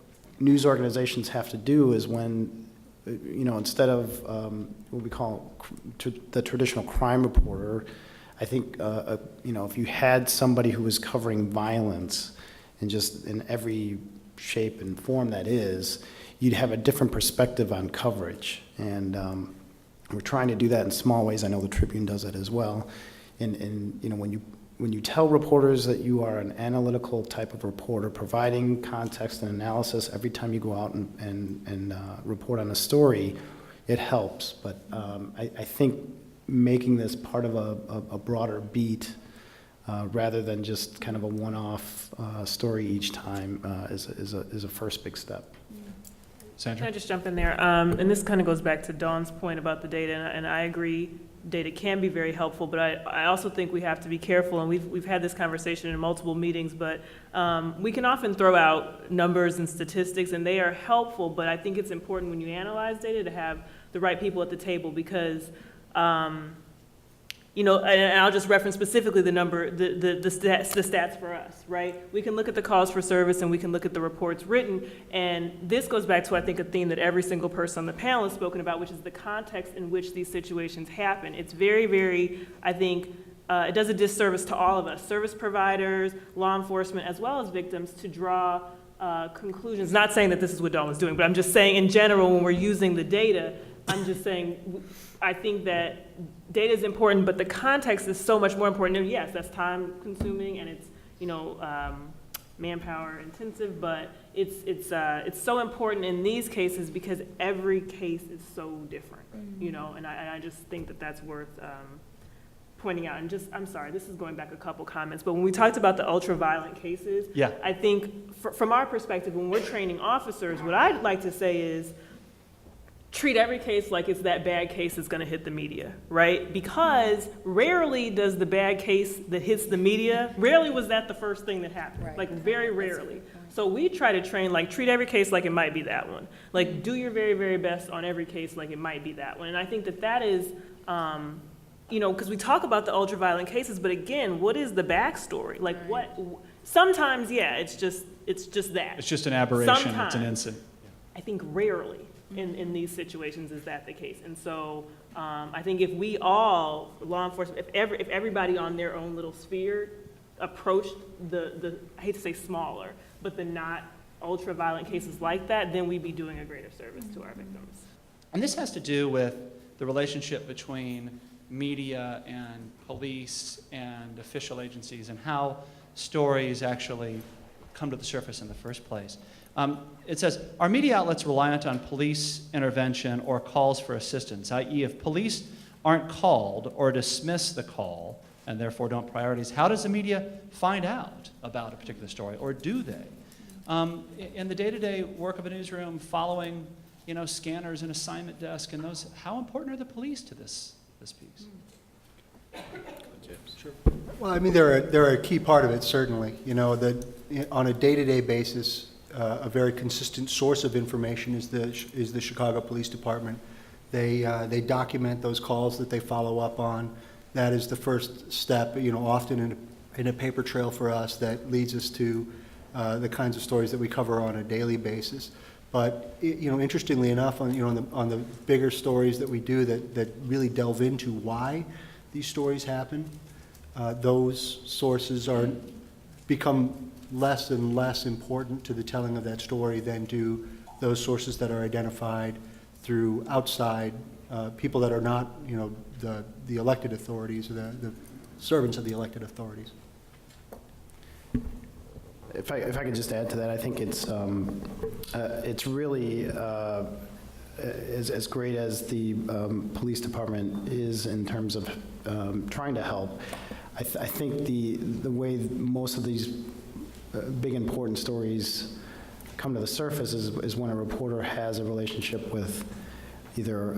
news organizations have to do is when, instead of what we call the traditional crime reporter, I think if you had somebody who was covering violence and just in every shape and form that is, you'd have a different perspective on coverage. And we're trying to do that in small ways. I know the Tribune does that as well. And when you tell reporters that you are an analytical type of reporter, providing context and analysis every time you go out and report on a story, it helps. But I think making this part of a broader beat rather than just kind of a one-off story each time is a first big step. Can I Sandra? just jump in there? And this kind of goes back to Dawn's point about the data, and I agree, data can be very helpful, but I also think we have to be careful, and we've had this conversation in multiple meetings, but we can often throw out numbers and statistics, and they are helpful, but I think it's important when you analyze data to have the right people at the table, because and I'll just reference specifically the stats for us, right? We can look at the calls for service and we can look at the reports written, and this goes back to, I think, a theme that every single person on the panel has spoken about, which is the context in which these situations happen. It's very, very, I think, it does a disservice to all of us, service providers, law enforcement, as well as victims, to draw conclusions. Not saying that this is what Dawn was doing, but I'm just saying in general, when we're using the data, I'm just saying, I think that data is important, but the context is so much more important. And yes, that's time consuming and it's, manpower intensive, but it's so important in these cases because every case is so different, and I just think that that's worth pointing out. And I'm sorry, this is going back a couple comments, but when we talked about the ultra-violent cases, Yeah. I think from our perspective, when we're training officers, what I'd like to say is, treat every case like it's that bad case that's going to hit the media, right? Because rarely does the bad case that hits the media, rarely was that the first thing that happened. Right. Like very rarely. So we try to train, like treat every case like it might be that one. Like do your very, very best on every case like it might be that one. And I think that is, because we talk about the ultra-violent cases, but again, what is the backstory? Like sometimes, yeah, it's just that. It's just an aberration, it's an Sometimes. incident. I think rarely in these situations is that the case. And so I think if we all, law enforcement, if everybody on their own little sphere approached the I hate to say smaller, but the not ultra-violent cases like that, then we'd be doing a greater service to our victims. And this has to do with the relationship between media and police and official agencies and how stories actually come to the surface in the first place. It says, are media outlets reliant on police intervention or calls for assistance, i.e. if police aren't called or dismiss the call and therefore don't prioritize, how does the media find out about a particular story, or do they? In the day-to-day work of a newsroom, following scanners and assignment desk and those, how important are the police to this piece? Well, I mean, they're a key part of it, certainly. That on a day-to-day basis, a very consistent source of information is the Chicago Police Department. They document those calls that they follow up on. that is the first step, often in a paper trail for us that leads us to the kinds of stories that we cover on a daily basis. But, interestingly enough, on the bigger stories that we do that really delve into why these stories happen, those sources become less and less important to the telling of that story than do those sources that are identified through outside people that are not, the elected authorities or the servants of the elected authorities. If I could just add to that, I think it's really as great as the police department is in terms of trying to help. I think the way most of these big important stories come to the surface is when a reporter has a relationship with either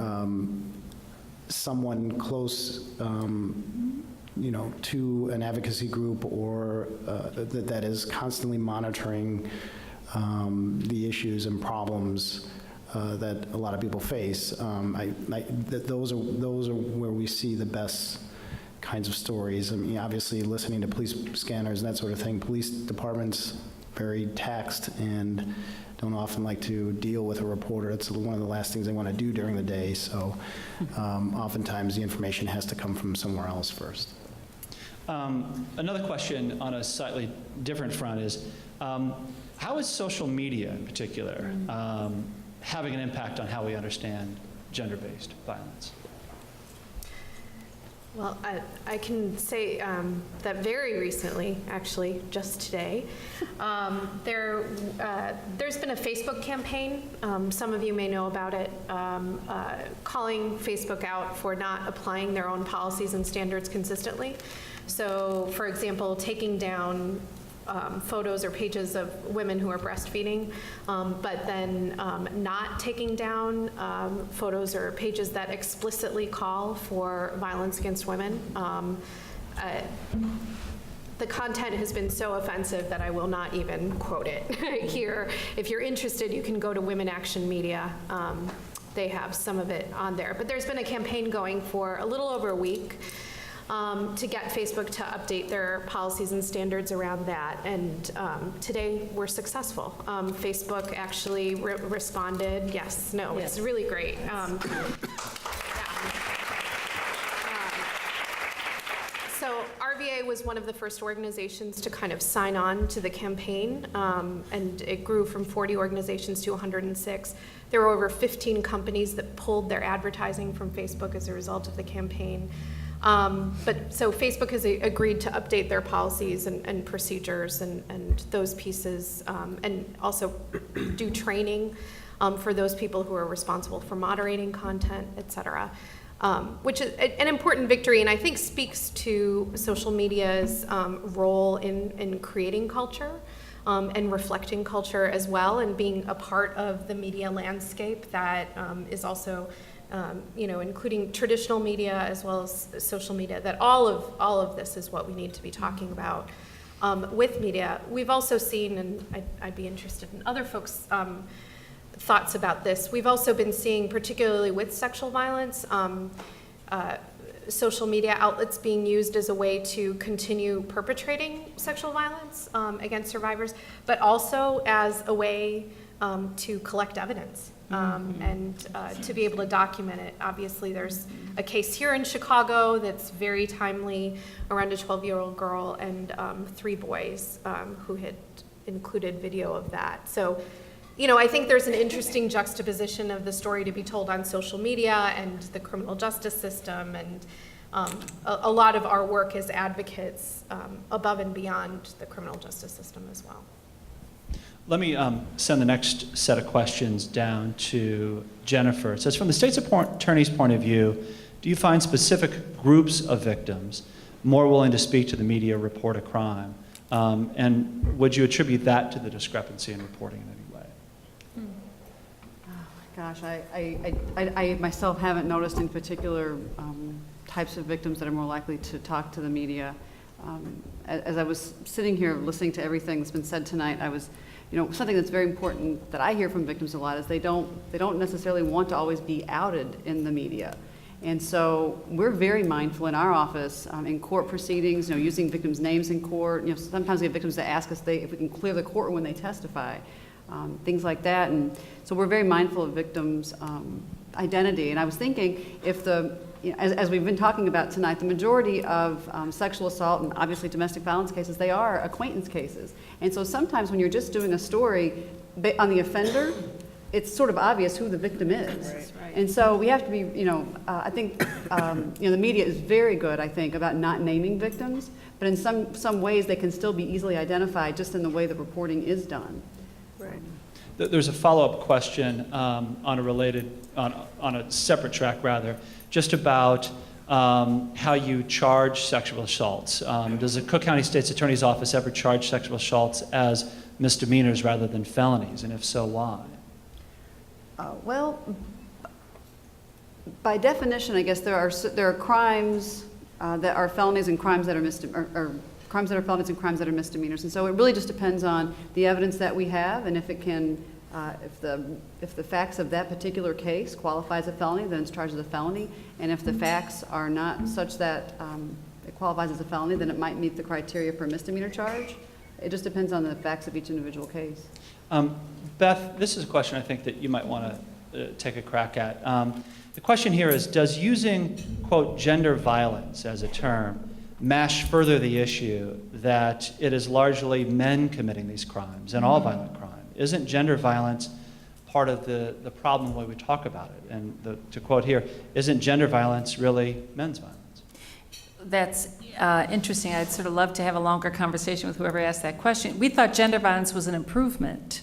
someone close to an advocacy group or that is constantly monitoring the issues and problems that a lot of people face. Those are where we see the best kinds of stories. I mean, obviously, listening to police scanners and that sort of thing, police departments very taxed and don't often like to deal with a reporter. It's one of the last things they want to do during the day. So oftentimes the information has to come from somewhere else first. Another question on a slightly different front is, how is social media in particular having an impact on how we understand gender-based violence? Well, I can say that very recently, actually, just today, there's been a Facebook campaign, some of you may know about it, calling Facebook out for not applying their own policies and standards consistently. So, for example, taking down photos or pages of women who are breastfeeding, but then not taking down photos or pages that explicitly call for violence against women. The content has been so offensive that I will not even quote it here. If you're interested, you can go to Women Action Media. They have some of it on there. But there's been a campaign going for a little over a week to get Facebook to update their policies and standards around that. And today we're successful. Facebook actually responded, yes, no, it's really great. So RVA was one of the first organizations to kind of sign on to the campaign, and it grew from 40 organizations to 106. There were over 15 companies that pulled their advertising from Facebook as a result of the campaign. So Facebook has agreed to update their policies and procedures and those pieces, and also do training for those people who are responsible for moderating content, et cetera. Which is an important victory, and I think speaks to social media's role in creating culture and reflecting culture as well, and being a part of the media landscape that is also including traditional media as well as social media, that all of this is what we need to be talking about with media. We've also seen, and I'd be interested in other folks' thoughts about this, we've also been seeing, particularly with sexual violence, social media outlets being used as a way to continue perpetrating sexual violence against survivors, but also as a way to collect evidence. And to be able to document it. Obviously, there's a case here in Chicago that's very timely around a 12-year-old girl and 3 boys who had included video of that. So, I think there's an interesting juxtaposition of the story to be told on social media and the criminal justice system, and a lot of our work as advocates above and beyond the criminal justice system as well. Let me send the next set of questions down to Jennifer. It says, from the state's attorney's point of view, do you find specific groups of victims more willing to speak to the media, report a crime? And would you attribute that to the discrepancy in reporting in any way? Gosh, I myself haven't noticed in particular types of victims that are more likely to talk to the media. As I was sitting here listening to everything that's been said tonight, I was, something that's very important that I hear from victims a lot is they don't necessarily want to always be outed in the media. And so we're very mindful in our office, in court proceedings, using victims' names in court. Sometimes we have victims that ask us if we can clear the courtroom when they testify, things like that. And so we're very mindful of victims' identity. And I was thinking, if as we've been talking about tonight, the majority of sexual assault and obviously domestic violence cases, they are acquaintance cases. And so sometimes when you're just doing a story on the offender, it's sort of obvious who the victim is. Right. And so we have to be, I think, the media is very good, I think, about not naming victims, but in some ways they can still be easily identified just in the way the reporting is done. Right. There's a follow-up question on a separate track rather, just about how you charge sexual assaults. Does the Cook County State's Attorney's Office ever charge sexual assaults as misdemeanors rather than felonies, and if so, why? Well, by definition, I guess there are crimes that are felonies and crimes that are or crimes that are felonies and crimes that are misdemeanors. And so it really just depends on the evidence that we have, and if it can, if the facts of that particular case qualify as a felony, then it's charged as a felony. And if the facts are not such that it qualifies as a felony, then it might meet the criteria for a misdemeanor charge. It just depends on the facts of each individual case. Beth, this is a question I think that you might want to take a crack at. The question here is, does using, quote, gender violence as a term mash further the issue that it is largely men committing these crimes and all violent crime? Isn't gender violence part of the problem the way we talk about it? And to quote here, isn't gender violence really men's violence? That's interesting. I'd sort of love to have a longer conversation with whoever asked that question. We thought gender violence was an improvement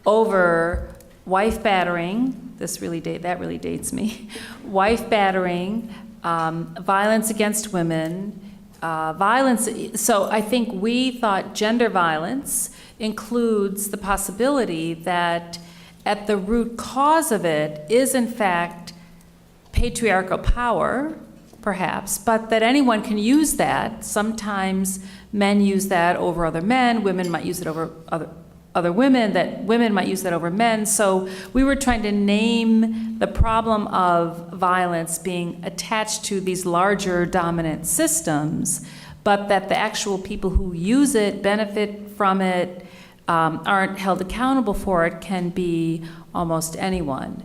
over wife battering. That really dates me. Wife battering, violence against women, violence. So I think we thought gender violence includes the possibility that at the root cause of it is in fact patriarchal power, perhaps, but that anyone can use that. Sometimes men use that over other men, women might use it over other women, that women might use that over men. So we were trying to name the problem of violence being attached to these larger dominant systems, but that the actual people who use it, benefit from it, aren't held accountable for it, can be almost anyone.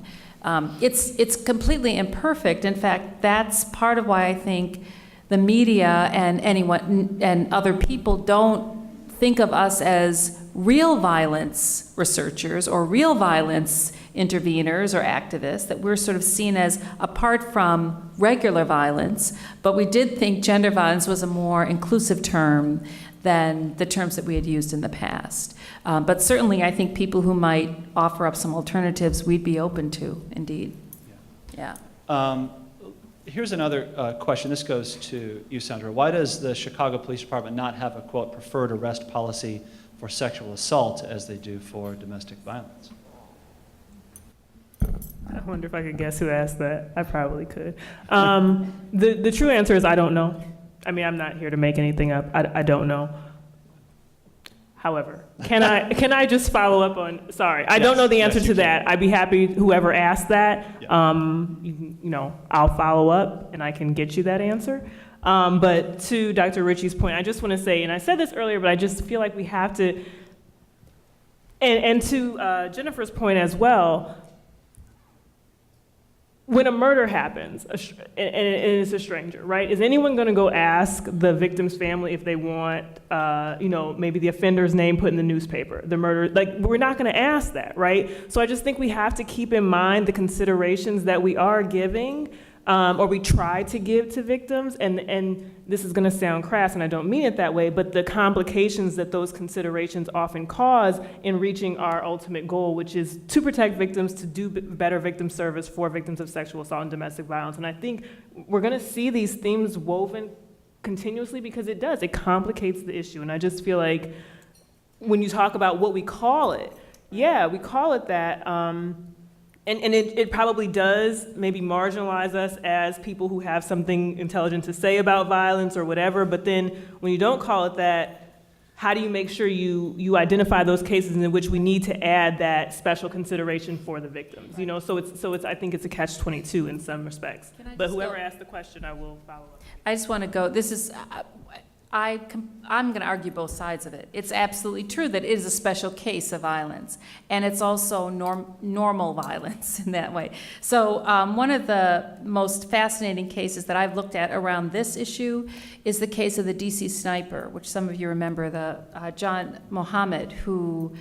It's completely imperfect. In fact, that's part of why I think the media and anyone and other people don't think of us as real violence researchers or real violence interveners or activists, that we're sort of seen as apart from regular violence. But we did think gender violence was a more inclusive term than the terms that we had used in the past. But certainly I think people who might offer up some alternatives, we'd be open to, indeed. Yeah. Here's another question. This goes to you, Sandra. Why does the Chicago Police Department not have a, quote, preferred arrest policy for sexual assault as they do for domestic violence? I wonder if I could guess who asked that. I probably could. The true answer is I don't know. I mean, I'm not here to make anything up. I don't know. However, can I just follow up on? Sorry, I don't know the answer to that. I'd be happy whoever asked that. Yeah. I'll follow up and I can get you that answer. But to Dr. Ritchie's point, I just want to say, and I said this earlier, but I just feel like we have to. And to Jennifer's point as well. When a murder happens, and it's a stranger, right? Is anyone going to go ask the victim's family if they want, maybe the offender's name put in the newspaper, the murder? Like, we're not going to ask that, right? So I just think we have to keep in mind the considerations that we are giving, or we try to give to victims, and this is going to sound crass, and I don't mean it that way, but the complications that those considerations often cause in reaching our ultimate goal, which is to protect victims, to do better victim service for victims of sexual assault and domestic violence. And I think we're going to see these themes woven continuously because it complicates the issue. And I just feel like when you talk about what we call it, yeah, we call it that. And it probably does maybe marginalize us as people who have something intelligent to say about violence or whatever, but then when you don't call it that, how do you make sure you identify those cases in which we need to add that special consideration for the victims? You know, so it's I think it's a catch-22 in some respects. Can I But just whoever go- asked the question, I will follow up. I just want to go, this is, I'm going to argue both sides of it. It's absolutely true that it is a special case of violence, and it's also normal violence in that way. So one of the most fascinating cases that I've looked at around this issue is the case of the DC sniper, which some of you remember, the John Mohammed, who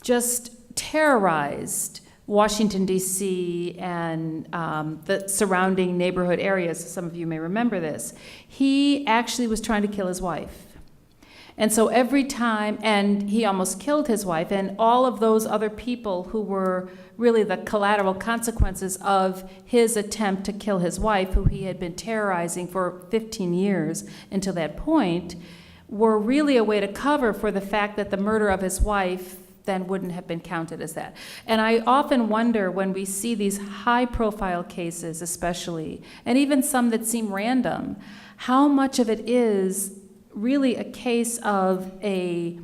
just terrorized Washington, D.C., and the surrounding neighborhood areas. Some of you may remember this. He actually was trying to kill his wife. And so every time, and he almost killed his wife, and all of those other people who were really the collateral consequences of his attempt to kill his wife, who he had been terrorizing for 15 years until that point, were really a way to cover for the fact that the murder of his wife then wouldn't have been counted as that. And I often wonder when we see these high-profile cases especially, and even some that seem random, how much of it is really a case of a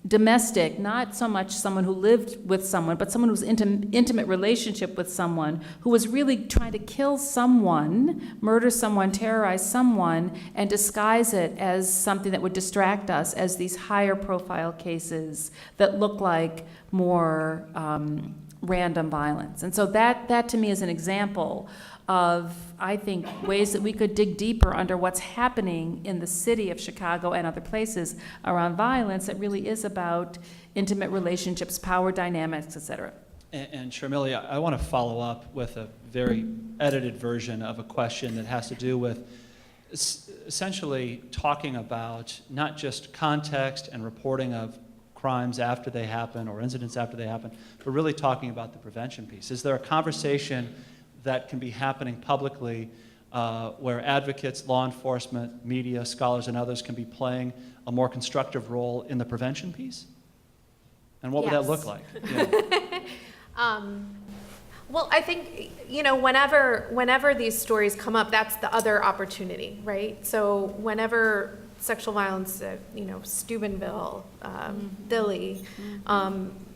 domestic, not so much someone who lived with someone, but someone who's intimate relationship with someone who was really trying to kill someone, murder someone, terrorize someone, and disguise it as something that would distract us as these higher profile cases that look like more random violence. And so that to me is an example of, I think, ways that we could dig deeper under what's happening in the city of Chicago and other places around violence that really is about intimate relationships, power dynamics, et cetera. And Sharmila, I want to follow up with a very edited version of a question that has to do with essentially talking about not just context and reporting of crimes after they happen or incidents after they happen, but really talking about the prevention piece. Is there a conversation that can be happening publicly where advocates, law enforcement, media, scholars, and others can be playing a more constructive role in the prevention piece? And what would that Yes. look like? Yeah. Well, I think, whenever these stories come up, that's the other opportunity, right? So whenever sexual violence at, Steubenville, Dilley,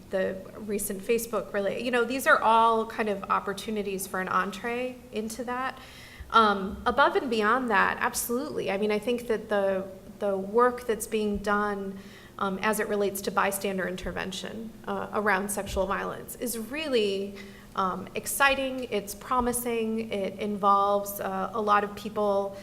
the recent Facebook these are all kind of opportunities for an entree into that. Above and beyond that, absolutely. I mean, I think that the work that's being done as it relates to bystander intervention around sexual violence is really exciting, it's promising, it involves a lot of people.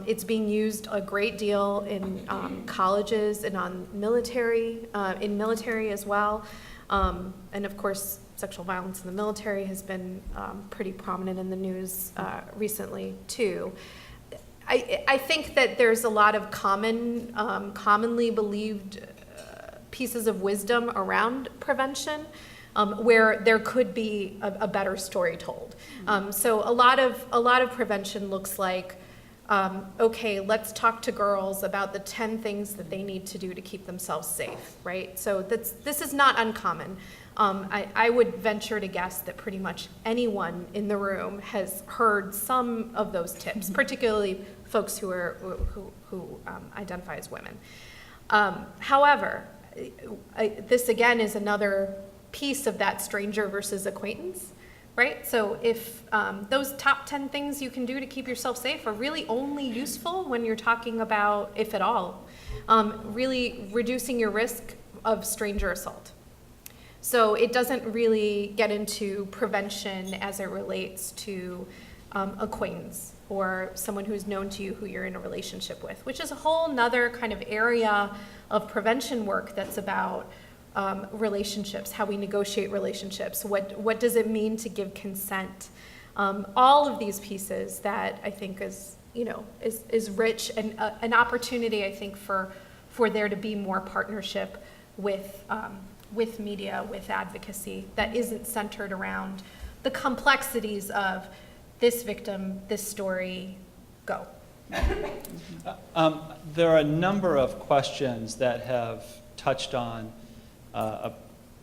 It's being used a great deal in colleges and in military as well. And of course, sexual violence in the military has been pretty prominent in the news recently too. I think that there's a lot of commonly believed pieces of wisdom around prevention where there could be a better story told. So a lot of prevention looks like, okay, let's talk to girls about the 10 things that they need to do to keep themselves safe, right? So this is not uncommon. I would venture to guess that pretty much anyone in the room has heard some of those tips, particularly folks who identify as women. However, this again is another piece of that stranger versus acquaintance. Right? So if those top 10 things you can do to keep yourself safe are really only useful when you're talking about, if at all, really reducing your risk of stranger assault. So it doesn't really get into prevention as it relates to acquaintance or someone who's known to you who you're in a relationship with, which is a whole nother kind of area of prevention work that's about relationships, how we negotiate relationships, what does it mean to give consent, all of these pieces that I think is rich and an opportunity, I think, for there to be more partnership with media, with advocacy that isn't centered around the complexities of this victim, this story, go. There are a number of questions that have touched on a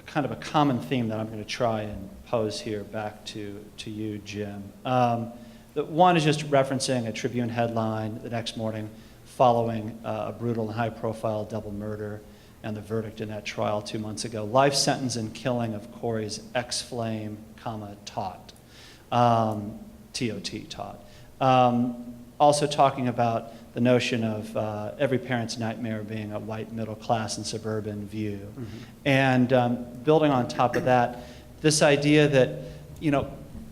kind of a common theme that I'm going to try and pose here back to you, Jim. The one is just referencing a Tribune headline the next morning following a brutal and high-profile double murder, and the verdict in that trial 2 months ago. Life sentence and killing of Corey's ex-flame, Todd, T-O-T, Todd. Also talking about the notion of every parent's nightmare being a white middle-class and suburban view. And building on top of that, this idea that,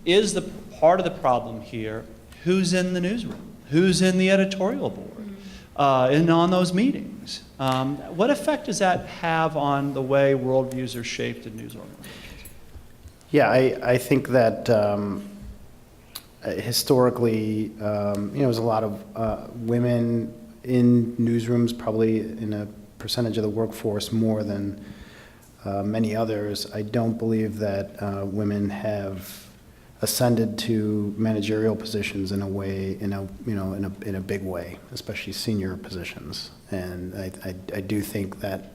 is the part of the problem here, who's in the newsroom? Who's in the editorial board? And on those meetings? What effect does that have on the way worldviews are shaped in news organizations? Yeah, I think that historically, there's a lot of women in newsrooms, probably in a percentage of the workforce more than many others. I don't believe that women have ascended to managerial positions in a way, in a big way, especially senior positions. And I do think that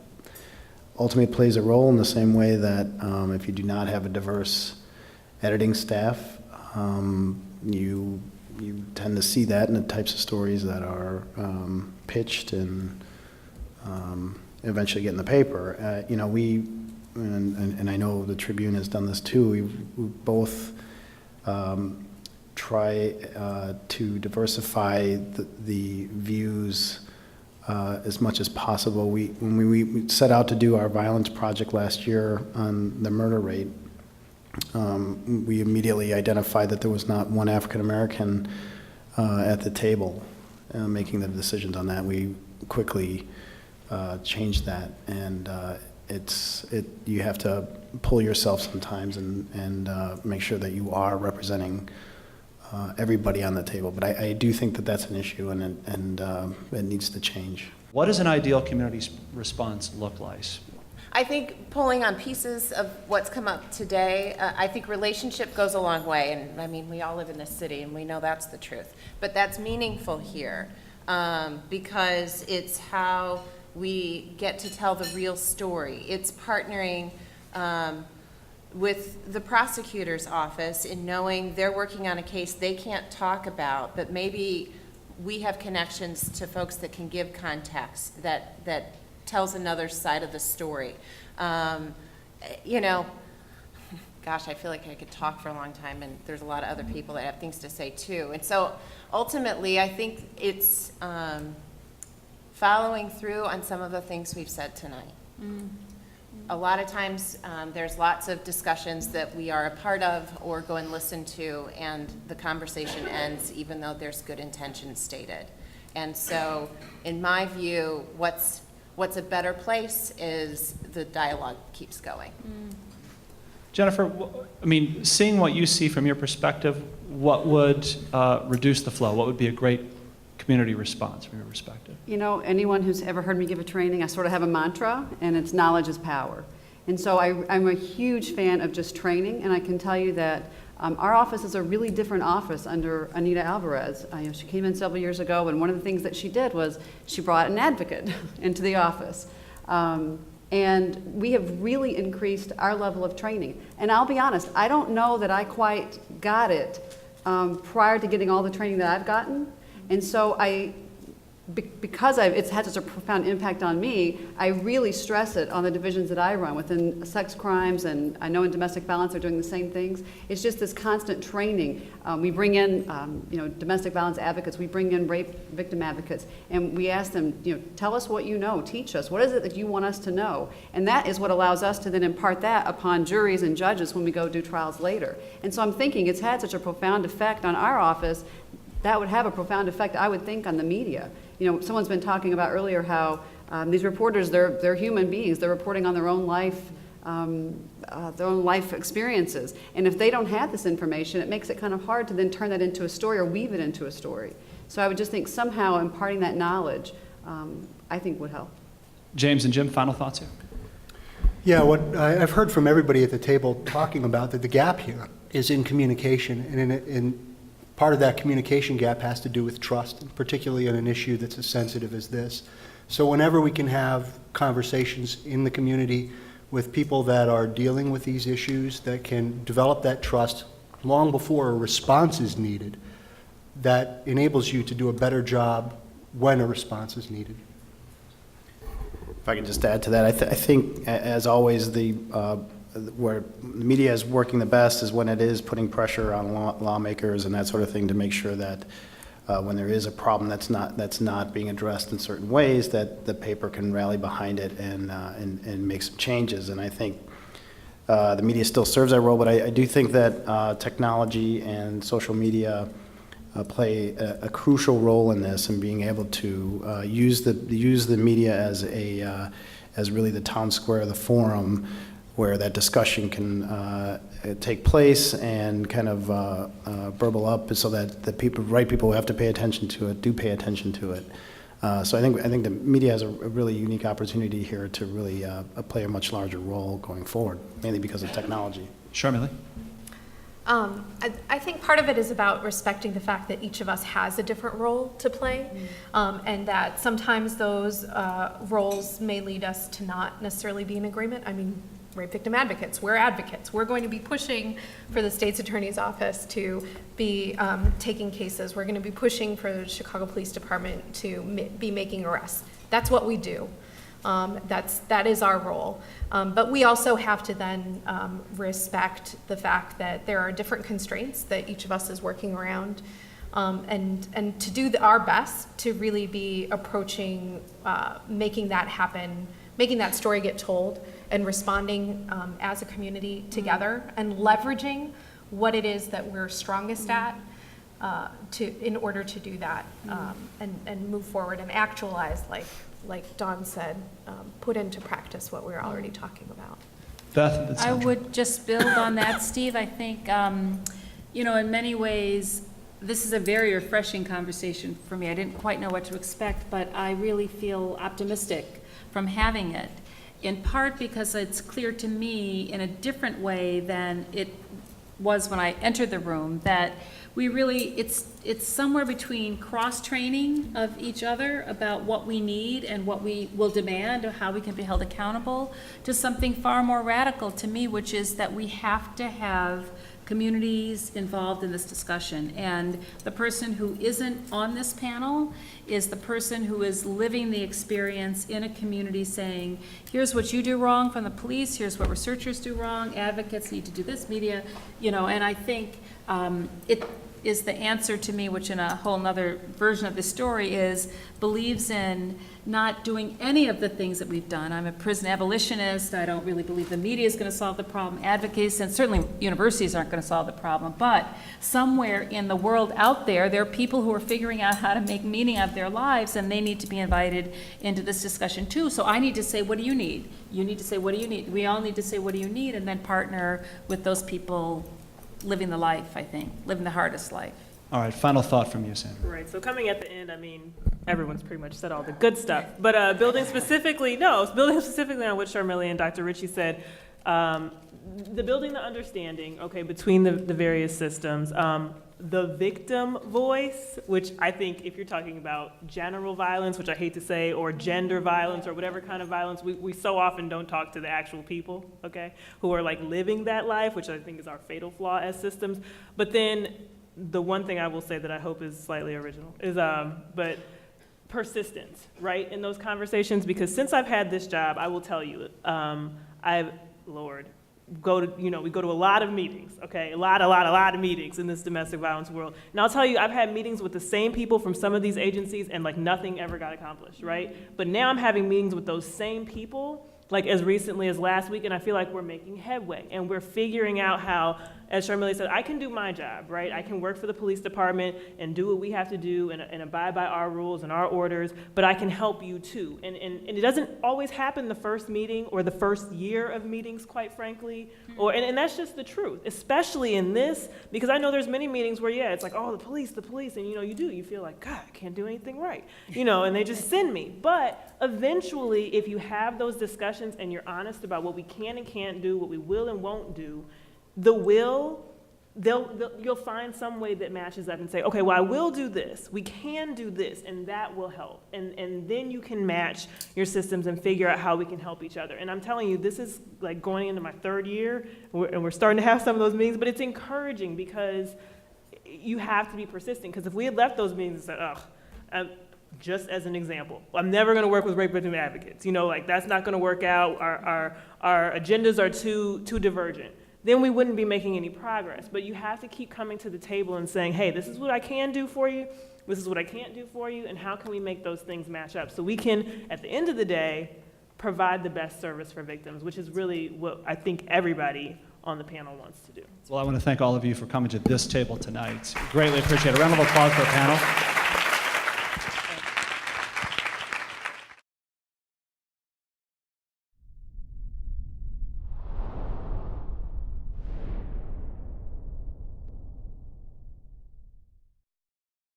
ultimately plays a role in the same way that if you do not have a diverse editing staff, you tend to see that in the types of stories that are pitched and eventually get in the paper. And I know the Tribune has done this too. We both try to diversify the views as much as possible. When we set out to do our violence project last year on the murder rate, we immediately identified that there was not one African American at the table making the decisions on that. We quickly changed that, and you have to pull yourself sometimes and make sure that you are representing everybody on the table. But I do think that that's an issue, and it needs to change. What does an ideal community response look like? I think pulling on pieces of what's come up today, I think relationship goes a long way. And I mean, we all live in this city and we know that's the truth. But that's meaningful here because it's how we get to tell the real story. It's partnering with the prosecutor's office in knowing they're working on a case they can't talk about, but maybe we have connections to folks that can give context that tells another side of the story. Gosh, I feel like I could talk for a long time, and there's a lot of other people that have things to say too. And so ultimately, I think it's following through on some of the things we've said tonight. A lot of times, there's lots of discussions that we are a part of or go and listen to, and the conversation ends even though there's good intentions stated. And so, in my view, what's a better place is the dialogue keeps going. Jennifer, seeing what you see from your perspective, what would reduce the flow? What would be a great community response from your perspective? Anyone who's ever heard me give a training, I sort of have a mantra, and it's knowledge is power. And so I'm a huge fan of just training, and I can tell you that our office is a really different office under Anita Alvarez. She came in several years ago, and one of the things that she did was she brought an advocate into the office. And we have really increased our level of training. And I'll be honest, I don't know that I quite got it prior to getting all the training that I've gotten. And so because it's had such a profound impact on me, I really stress it on the divisions that I run within sex crimes, and I know in domestic violence they're doing the same things. It's just this constant training. We bring in, domestic violence advocates. We bring in rape victim advocates, and we ask them, tell us what you know, teach us. What is it that you want us to know? And that is what allows us to then impart that upon juries and judges when we go do trials later. And so I'm thinking it's had such a profound effect on our office. That would have a profound effect, I would think, on the media. Someone's been talking about earlier how these reporters, they're human beings. They're reporting on their own life experiences. And if they don't have this information, it makes it kind of hard to then turn that into a story or weave it into a story. So I would just think somehow imparting that knowledge, I think would help. James and Jim, final thoughts here? Yeah, what I've heard from everybody at the table talking about that the gap here is in communication, and in part of that communication gap has to do with trust, particularly on an issue that's as sensitive as this. So whenever we can have conversations in the community with people that are dealing with these issues, that can develop that trust long before a response is needed, that enables you to do a better job when a response is needed. If I could just add to that, I think, as always, where the media is working the best is when it is putting pressure on lawmakers and that sort of thing to make sure that when there is a problem that's not being addressed in certain ways, that the paper can rally behind it and make some changes. And I think the media still serves that role, but I do think that technology and social media play a crucial role in this, and being able to use the media as really the town square, the forum where that discussion can take place and kind of burble up, so that the right people who have to pay attention to it do pay attention to it. So I think the media has a really unique opportunity here to really play a much larger role going forward, mainly because of technology. Sharmila? I think part of it is about respecting the fact that each of us has a different role to play, and that sometimes those roles may lead us to not necessarily be in agreement. I mean, rape victim advocates, we're advocates. We're going to be pushing for the state's attorney's office to be taking cases. We're going to be pushing for the Chicago Police Department to be making arrests. That's what we do. That is our role. But we also have to then respect the fact that there are different constraints that each of us is working around, and to do our best to really be approaching making that happen, making that story get told, and responding as a community together, and leveraging what it is that we're strongest at in order to do that, and move forward and actualize, like Dawn said, put into practice what we're already talking about. Beth? I would just build on that, Steve. I think, in many ways, this is a very refreshing conversation for me. I didn't quite know what to expect, but I really feel optimistic from having it, in part because it's clear to me in a different way than it was when I entered the room, that we really, it's somewhere between cross-training of each other about what we need and what we will demand, or how we can be held accountable, to something far more radical to me, which is that we have to have communities involved in this discussion. And the person who isn't on this panel is the person who is living the experience in a community, saying, here's what you do wrong from the police, here's what researchers do wrong, advocates need to do this, media, and I think it is the answer to me, which in a whole nother version of the story believes in not doing any of the things that we've done. I'm a prison abolitionist. I don't really believe the media is going to solve the problem. Advocates, and certainly universities aren't going to solve the problem. But somewhere in the world out there are people who are figuring out how to make meaning of their lives, and they need to be invited into this discussion too. So I need to say, what do you need? You need to say, what do you need? We all need to say, what do you need? And then partner with those people living the life, I think, living the hardest life. All right, final thought from you, Sandra. Right, so coming at the end, I mean, everyone's pretty much said all the good stuff. But building specifically on what Sharmila and Dr. Ritchie said, the building the understanding, okay, between the various systems, the victim voice, which I think if you're talking about general violence, which I hate to say, or gender violence, or whatever kind of violence, we so often don't talk to the actual people, okay, who are like living that life, which I think is our fatal flaw as systems. But then the one thing I will say that I hope is slightly original is, but persistence, right, in those conversations, because since I've had this job, I will tell you, we go to a lot of meetings, okay? A lot of meetings in this domestic violence world. And I'll tell you, I've had meetings with the same people from some of these agencies, and like nothing ever got accomplished, right? But now I'm having meetings with those same people, like as recently as last week, and I feel like we're making headway, and we're figuring out how, as Sharmila said, I can do my job, right? I can work for the police department and do what we have to do and abide by our rules and our orders, but I can help you too. And it doesn't always happen the first meeting or the first year of meetings, quite frankly, and that's just the truth, especially in this, because I know there's many meetings where, yeah, it's like, oh, the police, and you feel like, God, I can't do anything right, and they just send me. But eventually, if you have those discussions and you're honest about what we can and can't do, what we will and won't do, you'll find some way that matches up and say, okay, well, I will do this, we can do this, and that will help. And then you can match your systems and figure out how we can help each other. And I'm telling you, this is like going into my third year, and we're starting to have some of those meetings, but it's encouraging because you have to be persistent. Because if we had left those meetings and said, just as an example. I'm never going to work with rape victim advocates. You know, like, that's not going to work out. Our agendas are too divergent. Then we wouldn't be making any progress. But you have to keep coming to the table and saying, hey, this is what I can do for you, this is what I can't do for you, and how can we make those things match up so we can, at the end of the day, provide the best service for victims, which is really what I think everybody on the panel wants to do. Well, I want to thank all of you for coming to this table tonight. Greatly appreciate it. A round of applause for our panel.